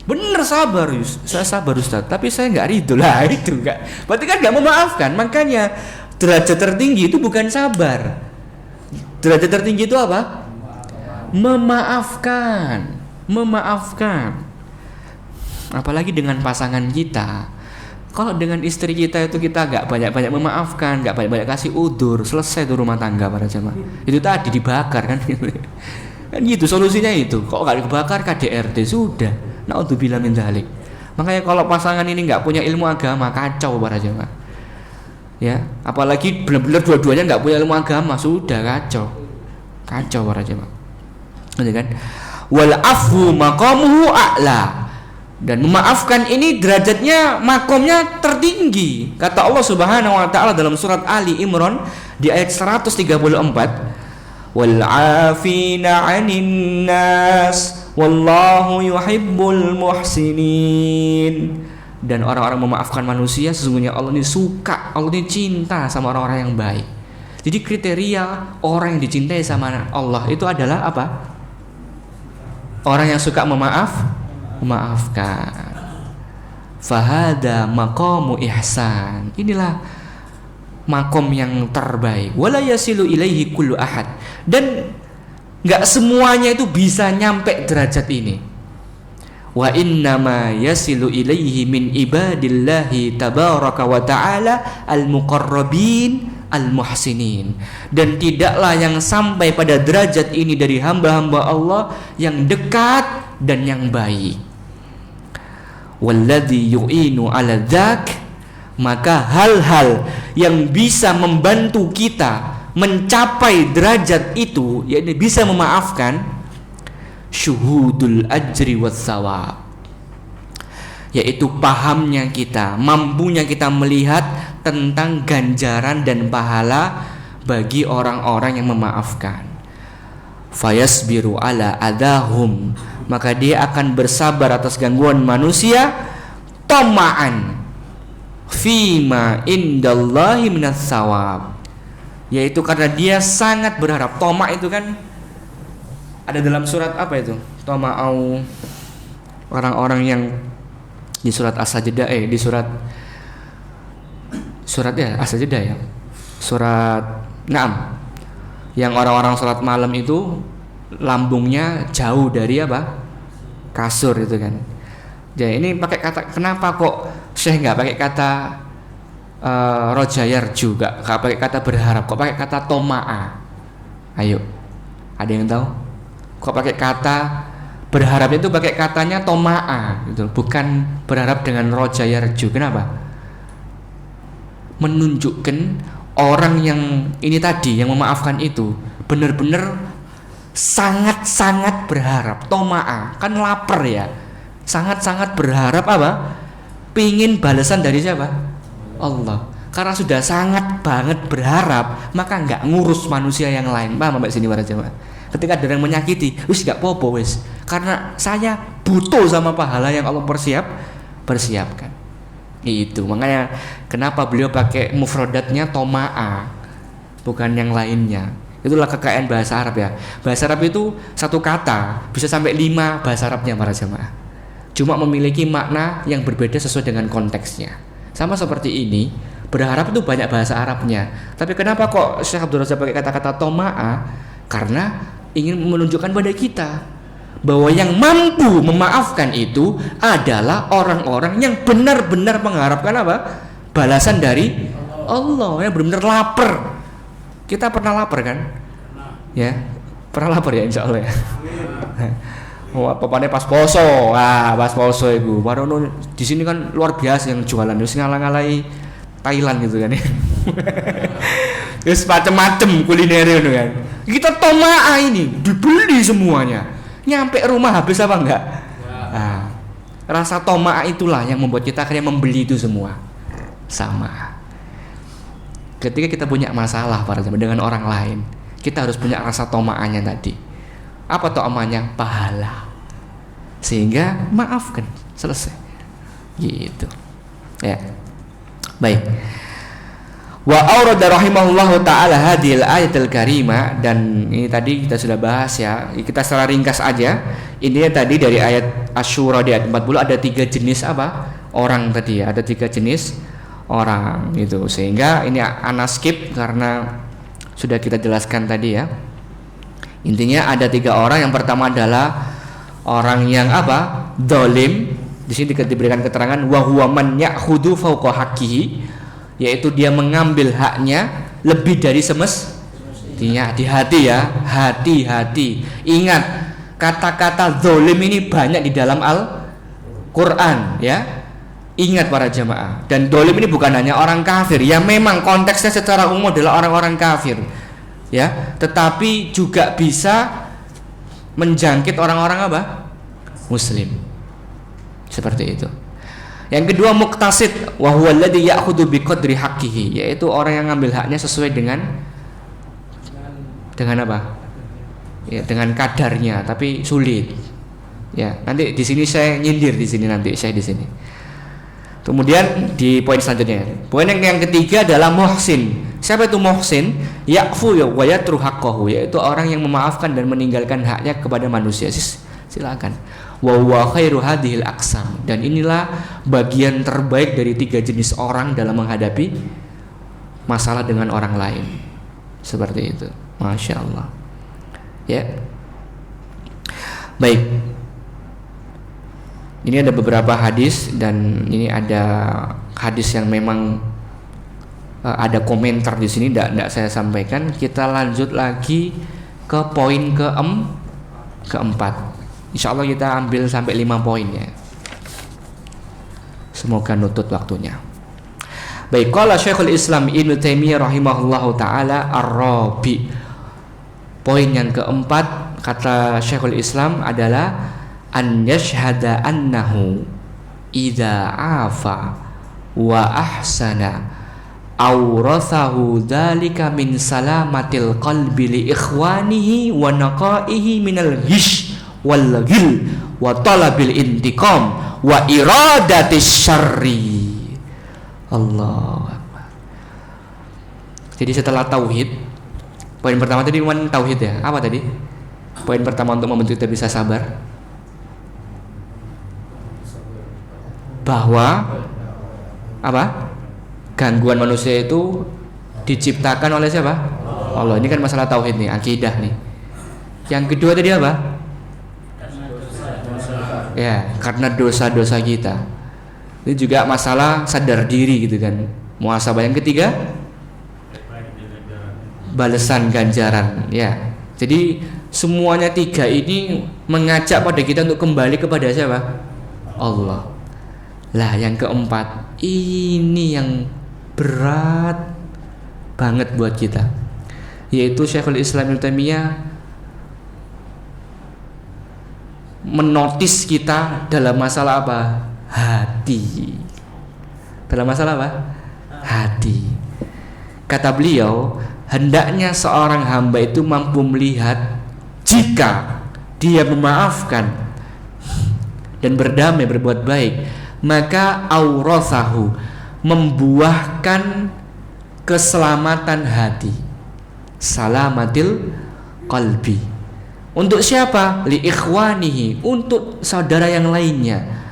Bener sabar, saya sabar Ustaz, tapi saya nggak ridho lah, itu enggak. Berarti kan nggak memaafkan. Makanya derajat tertinggi itu bukan sabar. Derajat tertinggi itu apa? Memaafkan. Apalagi dengan pasangan kita. Kalau dengan istri kita itu kita nggak banyak-banyak memaafkan, nggak banyak-banyak kasih udur, selesai tuh rumah tangga para jemaah. Itu tadi dibakar kan. Kan gitu solusinya itu. Kok nggak dibakar KDRT sudah. Naudzubillah min dzalik. Makanya kalau pasangan ini nggak punya ilmu agama, kacau para jemaah. Ya, apalagi benar-benar dua-duanya nggak punya ilmu agama, sudah kacau para jemaah. Gitu kan? Wal afu maqamuhu a'la. Dan memaafkan ini derajatnya, makomnya tertinggi. Kata Allah Subhanahu wa taala dalam surat Ali Imran di ayat 134. Wal 'afina 'anil nas wallahu yuhibbul muhsinin. Dan orang-orang memaafkan manusia, sesungguhnya Allah ini suka, Allah ini cinta sama orang-orang yang baik. Jadi kriteria orang yang dicintai sama Allah itu adalah apa? Orang yang suka memaafkan. Fahada maqamu ihsan. Inilah makom yang terbaik. Wala yasilu ilaihi kullu ahad. Dan enggak semuanya itu bisa nyampe derajat ini. Wa innama yasilu ilaihi min ibadillahi tabaraka wa ta'ala al-muqarrabin al-muhsinin. Dan tidaklah yang sampai pada derajat ini dari hamba-hamba Allah yang dekat dan yang baik. Walladzi yu'inu 'ala dzak, maka hal-hal yang bisa membantu kita mencapai derajat itu, yakni bisa memaafkan, syuhudul ajri was sawab, yaitu pahamnya kita, mampunya kita melihat tentang ganjaran dan pahala bagi orang-orang yang memaafkan. Fayasbiru ala adahum, maka dia akan bersabar atas gangguan manusia tama'an fima indallahi minas sawab, yaitu karena dia sangat berharap. Toma itu kan ada dalam surat apa itu? Toma'au, orang-orang yang di surat As-Sajdah, di surat ya As-Sajdah ya, surat Naam, yang orang-orang salat malam itu lambungnya jauh dari apa? Kasur itu kan. Jadi ini pakai kata, kenapa kok Syekh nggak pakai kata rojayar juga, nggak pakai kata berharap, kok pakai kata toma'a? Ayo, ada yang tahu? Kok pakai kata berharap itu pakai katanya toma'a gitu, bukan berharap dengan rojayar juga? Kenapa? Menunjukkan orang yang ini tadi, yang memaafkan itu benar-benar sangat-sangat berharap. Toma'a kan lapar ya, sangat-sangat berharap apa? Pingin balasan dari siapa? Allah. Karena sudah sangat banget berharap, maka nggak ngurus manusia yang lain. Paham sampai sini para jemaah? Ketika ada yang menyakiti, wis nggak popo wis, karena saya butuh sama pahala yang Allah persiapkan. Itu makanya kenapa beliau pakai mufradatnya toma'a, bukan yang lainnya. Itulah kekayaan bahasa Arab ya. Bahasa Arab itu satu kata bisa sampai 5 bahasa Arabnya para jemaah. Cuma memiliki makna yang berbeda sesuai dengan konteksnya. Sama seperti ini, berharap itu banyak bahasa Arabnya. Tapi kenapa kok Syekh Abdul Razak pakai kata-kata toma'a? Karena ingin menunjukkan pada kita bahwa yang mampu memaafkan itu adalah orang-orang yang benar-benar mengharapkan apa? Balasan dari Allah, yang benar-benar lapar. Kita pernah lapar kan? Ya, pernah lapar ya insya Allah ya. Wah, papane pas poso, pas poso ibu. Warono di sini kan luar biasa yang jualan, terus ngalah-ngalahi Thailand gitu kan ya. Terus macam-macam kuliner itu kan. Kita toma'a ini dibeli semuanya. Nyampe rumah habis apa enggak? Nah, rasa toma'a itulah yang membuat kita akhirnya membeli itu semua. Sama. Ketika kita punya masalah para jemaah dengan orang lain, kita harus punya rasa toma'anya tadi. Apa toma'nya? Pahala. Sehingga maafkan, selesai. Gitu. Ya. Baik. Wa aurada rahimahullahu taala hadhil ayatul karimah, dan ini tadi kita sudah bahas ya. Kita secara ringkas aja. Ini tadi dari ayat Asy-Syura di ayat 40 ada 3 jenis apa? Orang tadi ya, ada 3 jenis orang itu. Sehingga ini ana skip karena sudah kita jelaskan tadi ya. Intinya ada 3 orang. Yang pertama adalah orang yang apa? Zalim. Di sini diberikan keterangan wa huwa man ya'khudhu fawqa haqqihi, yaitu dia mengambil haknya lebih dari semestinya. Hati-hati ya, hati-hati. Ingat, kata-kata zalim ini banyak di dalam Al-Qur'an ya. Ingat para jamaah. Dan zalim ini bukan hanya orang kafir ya, memang konteksnya secara umum adalah orang-orang kafir ya, tetapi juga bisa menjangkit orang-orang apa? Muslim. Seperti itu. Yang kedua muqtasid, wa huwa alladhi ya'khudhu biqadri haqqihi, yaitu orang yang ngambil haknya sesuai dengan apa? Ya, dengan kadarnya, tapi sulit. Ya, nanti di sini saya nyindir di sini, nanti saya di sini. Kemudian di poin selanjutnya, poin yang ketiga adalah muhsin. Siapa itu muhsin? Ya'fu wa yatru haqqahu, yaitu orang yang memaafkan dan meninggalkan haknya kepada manusia. Silakan. Wa huwa khairu hadhil aqsam, dan inilah bagian terbaik dari 3 jenis orang dalam menghadapi masalah dengan orang lain. Seperti itu. Masya Allah. Ya. Baik. Ini ada beberapa hadis, dan ini ada hadis yang memang ada komentar di sini, tidak saya sampaikan. Kita lanjut lagi ke poin keempat. Insya Allah kita ambil sampai 5 poin ya. Semoga nutut waktunya. Baik, qala Syekhul Islam Ibnu Taimiyah rahimahullahu taala ar-rabi. Poin yang keempat kata Syekhul Islam adalah an yashhada annahu idza afa wa ahsana awrathahu dzalika min salamatil qalbi li ikhwanihi wa naqaihi minal ghish wal ghil wa talabil intiqam wa iradatis syarri. Allah. Jadi setelah tauhid, poin pertama tadi tauhid ya. Apa tadi? Poin pertama untuk membentuk kita bisa sabar, bahwa apa? Gangguan manusia itu diciptakan oleh siapa? Allah. Ini kan masalah tauhid nih, akidah nih. Yang kedua tadi apa? Ya, karena dosa-dosa kita. Ini juga masalah sadar diri gitu kan. Muhasabah. Yang ketiga, balasan ganjaran. Ya. Jadi semuanya tiga ini mengajak pada kita untuk kembali kepada siapa? Allah. Lah yang keempat, ini yang berat banget buat kita, yaitu Syekhul Islam Ibnu Taimiyah menotis kita dalam masalah apa? Hati. Dalam masalah apa? Hati. Kata beliau, hendaknya seorang hamba itu mampu melihat jika dia memaafkan dan berdamai, berbuat baik, maka aurathahu, membuahkan keselamatan hati, salamatil qalbi. Untuk siapa? Li ikhwanihi, untuk saudara yang lainnya.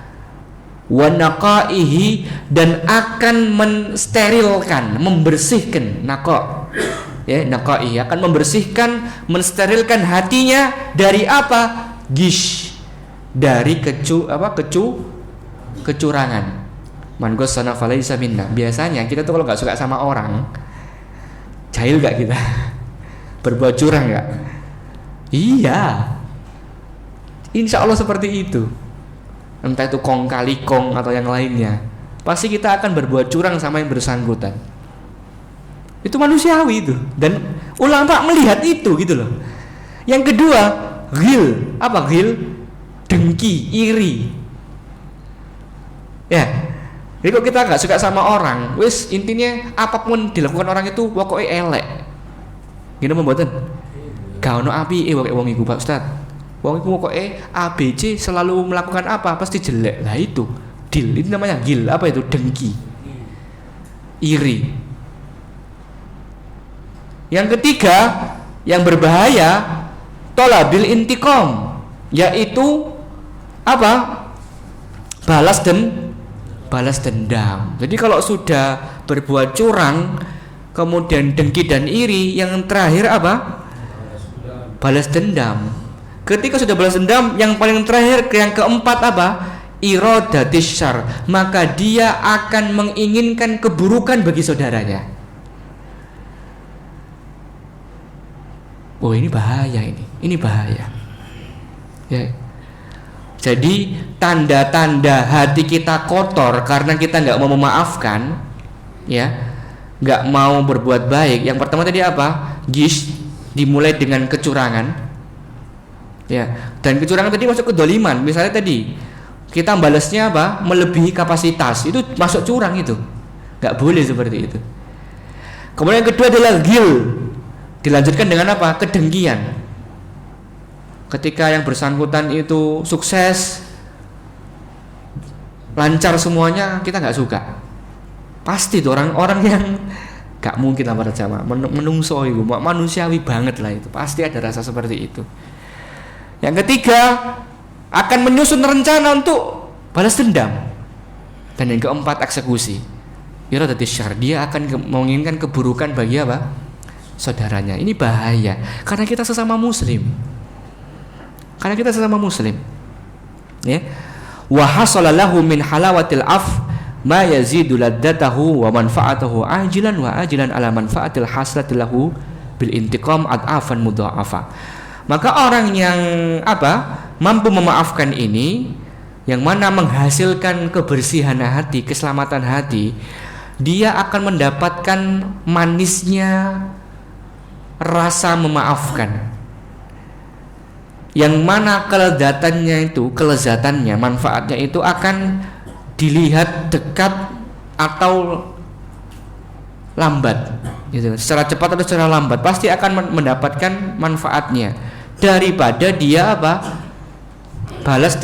Wa naqaihi, dan akan mensterilkan, membersihkan. Naqa, ya, naqaihi akan membersihkan, mensterilkan hatinya dari apa? Gish, dari kecurangan. Man ghassana falaysa minna. Biasanya kita tuh kalau nggak suka sama orang, jahil nggak kita? Berbuat curang nggak? Iya. Insya Allah seperti itu. Entah itu kong kali kong atau yang lainnya, pasti kita akan berbuat curang sama yang bersangkutan. Itu manusiawi itu. Dan ulama melihat itu gitu loh. Yang kedua, ghil. Apa ghil? Dengki, iri. Ya. Jadi kalau kita nggak suka sama orang, wis intinya apapun dilakukan orang itu pokoknya elek. Gini membuatan. Gak ono api wong iku Pak Ustaz. Wong iku pokoknya ABC selalu melakukan apa pasti jelek. Lah itu dil, itu namanya gil. Apa itu? Dengki, iri. Yang ketiga yang berbahaya, tolabil intiqam, yaitu apa? Balas dendam. Jadi kalau sudah berbuat curang, kemudian dengki dan iri, yang terakhir apa? Balas dendam. Ketika sudah balas dendam, yang paling terakhir, yang keempat apa? Iradatis syarr, maka dia akan menginginkan keburukan bagi saudaranya. Oh, ini bahaya ini bahaya. Ya. Jadi tanda-tanda hati kita kotor karena kita nggak mau memaafkan, ya, nggak mau berbuat baik. Yang pertama tadi apa? Gish, dimulai dengan kecurangan, ya, dan kecurangan tadi masuk kedoliman. Misalnya tadi kita balasnya apa? Melebihi kapasitas, itu masuk curang, itu nggak boleh seperti itu. Kemudian yang kedua adalah ghil, dilanjutkan dengan apa? Kedengkian. Ketika yang bersangkutan itu sukses, lancar semuanya, kita nggak suka. Pasti tuh orang-orang yang gak mungkin lah pada jamaah menungso itu manusiawi banget lah, itu pasti ada rasa seperti itu. Yang ketiga akan menyusun rencana untuk balas dendam, dan yang keempat eksekusi. Iradatis syarr, dia akan menginginkan keburukan bagi apa? Saudaranya. Ini bahaya karena kita sesama muslim. Ya. Wa hasalalahu min halawatil af ma yazidu laddatahu wa manfaatahu ajilan wa ajilan ala manfaatil haslatilahu bil intiqam ad'afan mudha'afa. Maka orang yang apa? Mampu memaafkan ini, yang mana menghasilkan kebersihan hati, keselamatan hati, dia akan mendapatkan manisnya rasa memaafkan. Yang mana kelezatannya, manfaatnya itu akan dilihat dekat atau lambat, gitu. Secara cepat atau secara lambat pasti akan mendapatkan manfaatnya daripada dia apa? balas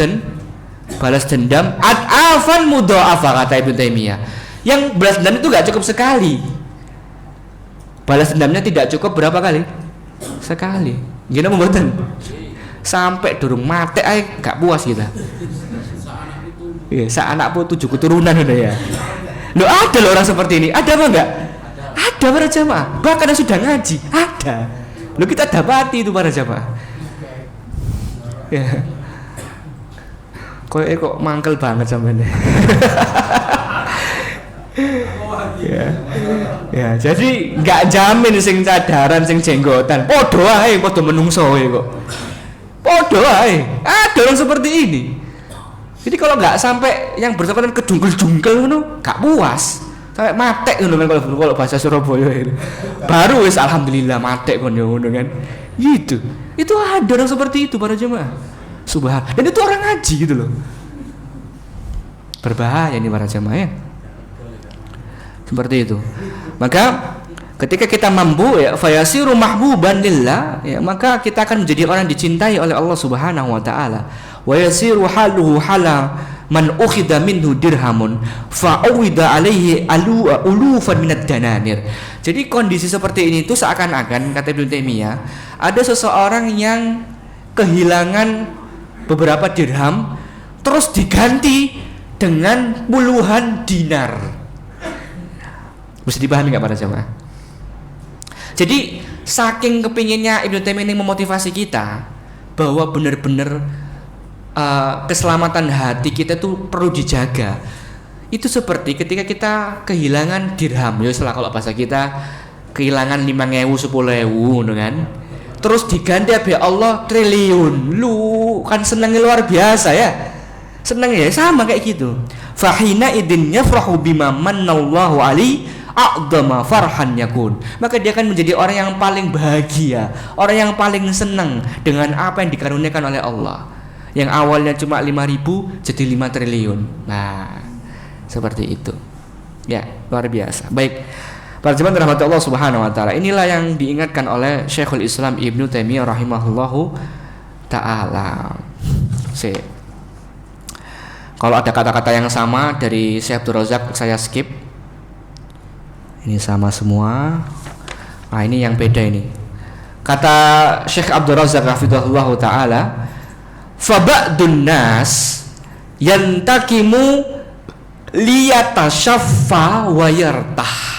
dendam ad'afan mudha'afa, kata Ibnu Taimiyah. Yang balas dendam itu gak cukup sekali. Balas dendamnya tidak cukup berapa kali? Sekali. Gimana membuatan? Sampai durung mati ae gak puas kita. Iya, sa anakku 7 keturunan udah ya. Loh, ada loh orang seperti ini. Ada apa enggak? Ada para jamaah. Bahkan yang sudah ngaji, ada. Loh, kita dapati itu para jamaah. Ya. Kok mangkel banget sampean. Ya, jadi nggak jamin sing cadaran sing jenggotan. Podo ae, podo menungso kok. Podo ae. Ada orang seperti ini. Jadi kalau nggak sampai yang bersangkutan kedungkel-dungkel ngono, nggak puas. Sampai matek ngono kan kalau bahasa Surabaya itu. Baru wis alhamdulillah matek kon yo ngono kan. Gitu. Itu ada orang seperti itu para jemaah. Subhan. Dan itu orang ngaji gitu loh. Berbahaya ini para jemaah ya. Seperti itu. Maka ketika kita mampu ya fayasiru mahbuban lillah ya, maka kita akan menjadi orang dicintai oleh Allah Subhanahu wa taala. Wa yasiru haluhu hala man ukhida minhu dirhamun fa'awida alaihi ulufan minad dananir. Jadi kondisi seperti ini itu seakan-akan kata Ibnu Taimiyah ada seseorang yang kehilangan beberapa dirham terus diganti dengan puluhan dinar. Bisa dipahami nggak para jemaah? Jadi saking kepinginnya Ibnu Taimiyah ini memotivasi kita bahwa benar-benar keselamatan hati kita tuh perlu dijaga. Itu seperti ketika kita kehilangan dirham, ya setelah kalau bahasa kita kehilangan 5.000 10.000 kan. Terus diganti oleh Allah triliun. Lu kan senangnya luar biasa ya. Senang ya sama kayak gitu. Fahina idin yafrahu bima manallahu alaihi a'dama farhan yakun. Maka dia akan menjadi orang yang paling bahagia, orang yang paling senang dengan apa yang dikaruniakan oleh Allah. Yang awalnya cuma 5.000 jadi 5 triliun. Nah, seperti itu. Ya, luar biasa. Baik. Para jemaah rahmat Allah Subhanahu wa taala. Inilah yang diingatkan oleh Syekhul Islam Ibnu Taimiyah rahimahullahu taala. Kalau ada kata-kata yang sama dari Syekh Abdul Razak saya skip. Ini sama semua. Nah, ini yang beda ini. Kata Syekh Abdul Razak hafizahullahu taala, fa ba'dun nas yantakimu liyatashaffa wa yartah.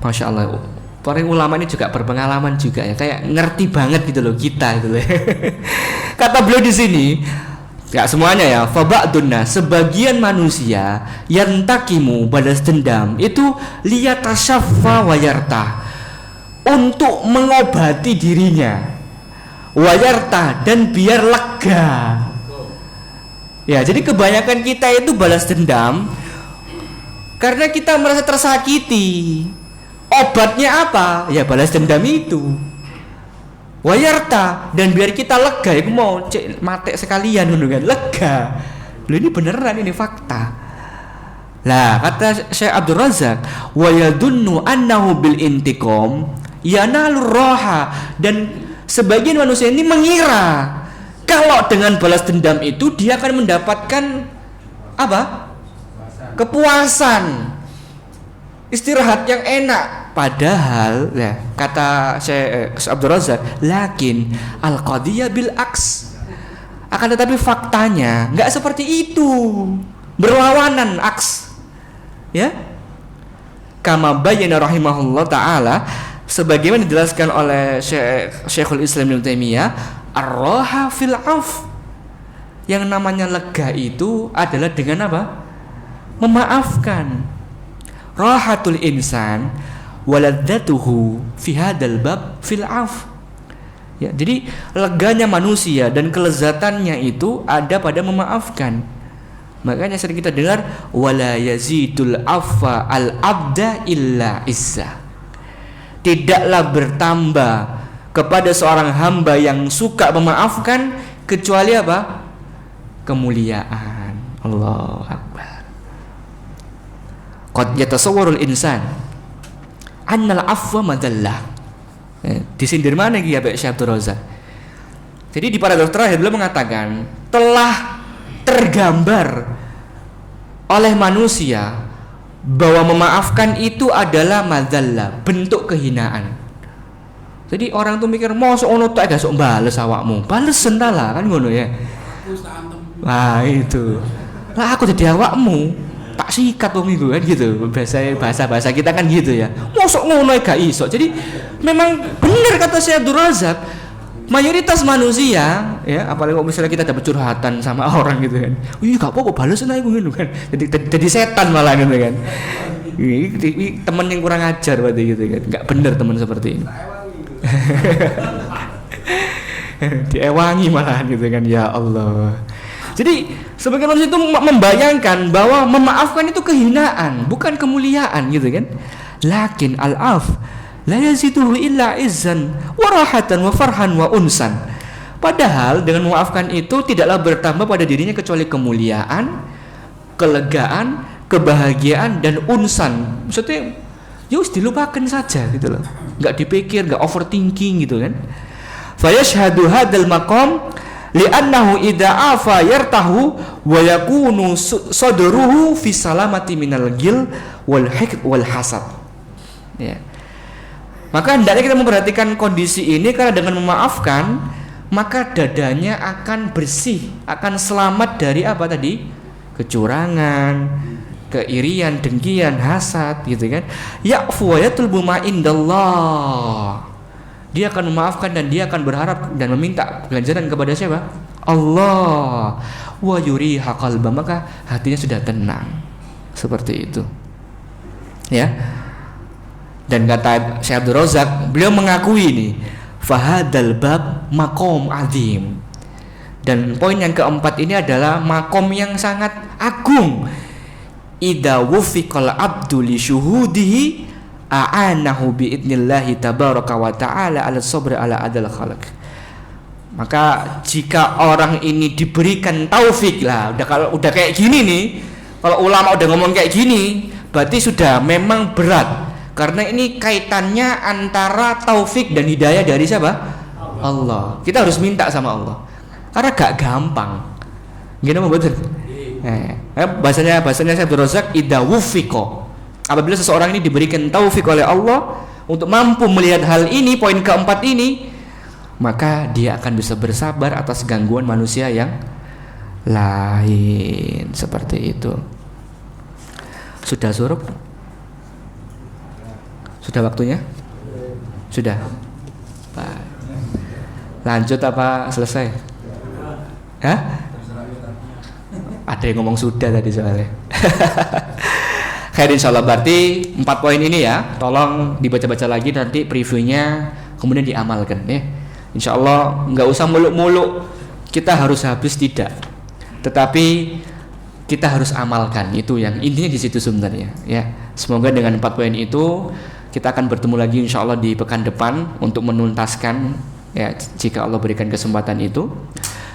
Masya Allah, para ulama ini juga berpengalaman juga ya, kayak ngerti banget gitu loh kita gitu loh. Kata beliau di sini, ya semuanya ya, fa ba'dun nas, sebagian manusia yantakimu balas dendam itu liyatashaffa wa yartah, untuk mengobati dirinya. Wayarta dan biar lega. Ya, jadi kebanyakan kita itu balas dendam karena kita merasa tersakiti. Obatnya apa? Ya balas dendam itu. Wayarta dan biar kita lega. Aku mau cek mate sekalian dulu kan, lega. Loh, ini beneran, ini fakta. Lah kata Syekh Abdul Razak, wa yadunnu annahu bil intiqam yanalur roha, dan sebagian manusia ini mengira kalau dengan balas dendam itu dia akan mendapatkan apa? Kepuasan, istirahat yang enak. Padahal ya, kata Syekh Abdul Razak, lakin al-qadiyah bil aks. Akan tetapi faktanya nggak seperti itu, berlawanan aks. Ya, kama bayyana rahimahullah taala, sebagaimana dijelaskan oleh Syekhul Islam Ibnu Taimiyah, ar-raha fil af. Yang namanya lega itu adalah dengan apa? Memaafkan. Rahatul insan waladzatuhu fi hadzal bab fil af. Ya, jadi leganya manusia dan kelezatannya itu ada pada memaafkan. Makanya sering kita dengar wala yazidul afwa al abda illa izzah. Tidaklah bertambah kepada seorang hamba yang suka memaafkan kecuali apa? Kemuliaan. Allahu akbar. Qad yatasawwarul insan annal afwa madallah. Disindir mana ya Pak Syekh Abdul Razak? Jadi di paragraf terakhir beliau mengatakan telah tergambar oleh manusia bahwa memaafkan itu adalah madzallah, bentuk kehinaan. Jadi orang tuh mikir mosok ono tok gak sok bales awakmu. Bales sentalah kan ngono ya. Nah itu. Lah aku jadi awakmu tak sikat wong iku kan gitu. Bahasa kita kan gitu ya. Mosok ngono gak iso. Jadi memang benar kata Syekh Abdul Razak, mayoritas manusia ya, apalagi kalau misalnya kita dapat curhatan sama orang gitu kan. Ih gak apa-apa bales aja ngono kan. Jadi setan malah gitu kan. Ini teman yang kurang ajar berarti gitu kan. Gak benar teman seperti ini. Diewangi malahan gitu kan, ya Allah. Jadi sebagian manusia itu membayangkan bahwa memaafkan itu kehinaan, bukan kemuliaan gitu kan. Lakin al-af la yaziduhu illa izzan wa rahatan wa farhan wa unsan. Padahal dengan memaafkan itu tidaklah bertambah pada dirinya kecuali kemuliaan, kelegaan, kebahagiaan dan unsan. Maksudnya ya wis dilupakan saja gitu loh. Enggak dipikir, enggak overthinking gitu kan. Fa yashhadu hadzal maqam li'annahu idza afa yartahu wa yakunu sadruhu fi salamati minal ghil wal hiqd wal hasad. Ya. Maka hendaknya kita memperhatikan kondisi ini, karena dengan memaafkan maka dadanya akan bersih, akan selamat dari apa tadi? Kecurangan, keirian, dengkian, hasad gitu kan. Ya'fu wa yatlubu ma indallah. Dia akan memaafkan dan dia akan berharap dan meminta ganjaran kepada siapa? Allah. Wa yuriha qalba, maka hatinya sudah tenang. Seperti itu. Ya. Dan kata Syekh Abdul Razak, beliau mengakui ini, fahadal bab maqam azim. Dan poin yang keempat ini adalah makom yang sangat agung. Idza wufiqal abdu li syuhudihi a'anahu biidnillahi tabaraka wa ta'ala ala sabri ala adal khalaq. Maka jika orang ini diberikan taufik lah, udah kayak gini nih, kalau ulama udah ngomong kayak gini, berarti sudah memang berat. Karena ini kaitannya antara taufik dan hidayah dari siapa? Allah. Kita harus minta sama Allah. Karena gak gampang. Gimana betul? Bahasanya saya berozak idza wufiqo. Apabila seseorang ini diberikan taufik oleh Allah untuk mampu melihat hal ini, poin keempat ini, maka dia akan bisa bersabar atas gangguan manusia yang lain. Seperti itu. Sudah surup? Sudah waktunya? Sudah. Lanjut apa selesai? Hah? Ada yang ngomong sudah tadi soalnya. Khair, insyaallah berarti 4 poin ini ya, tolong dibaca-baca lagi nanti previewnya, kemudian diamalkan ya. Insyaallah nggak usah muluk-muluk kita harus habis, tidak. Tetapi kita harus amalkan, itu yang intinya di situ sebenarnya ya. Semoga dengan 4 poin itu kita akan bertemu lagi insyaallah di pekan depan untuk menuntaskan ya, jika Allah berikan kesempatan itu,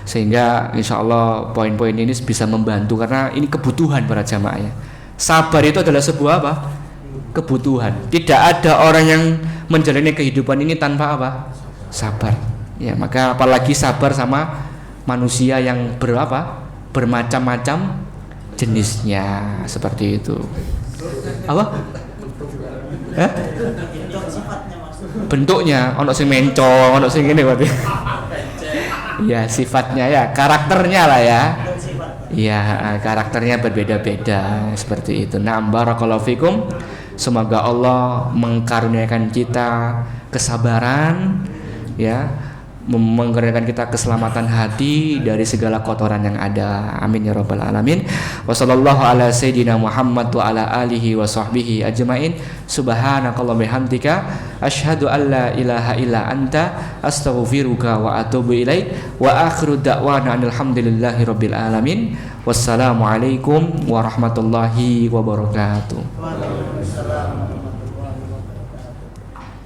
sehingga insyaallah poin-poin ini bisa membantu, karena ini kebutuhan para jamaah ya. Sabar itu adalah sebuah apa? Kebutuhan. Tidak ada orang yang menjalani kehidupan ini tanpa apa? Sabar. Ya, maka apalagi sabar sama manusia yang bermacam-macam jenisnya, seperti itu. Apa? Hah? Bentuknya, ono sing mencong, ono sing ngene berarti. Ya, sifatnya ya, karakternya lah ya. Ya, karakternya berbeda-beda seperti itu. Nah, barakallahu fikum. Semoga Allah mengkaruniakan kita kesabaran ya, mengkaruniakan kita keselamatan hati dari segala kotoran yang ada. Amin ya rabbal alamin. Wassallallahu ala sayyidina Muhammad wa ala alihi wa sahbihi ajmain. Subhanakallahumma bihamdika asyhadu an la ilaha illa anta astaghfiruka wa atubu ilaik. Wa akhiru da'wana alhamdulillahi rabbil alamin. Wassalamualaikum warahmatullahi wabarakatuh. Waalaikumsalam.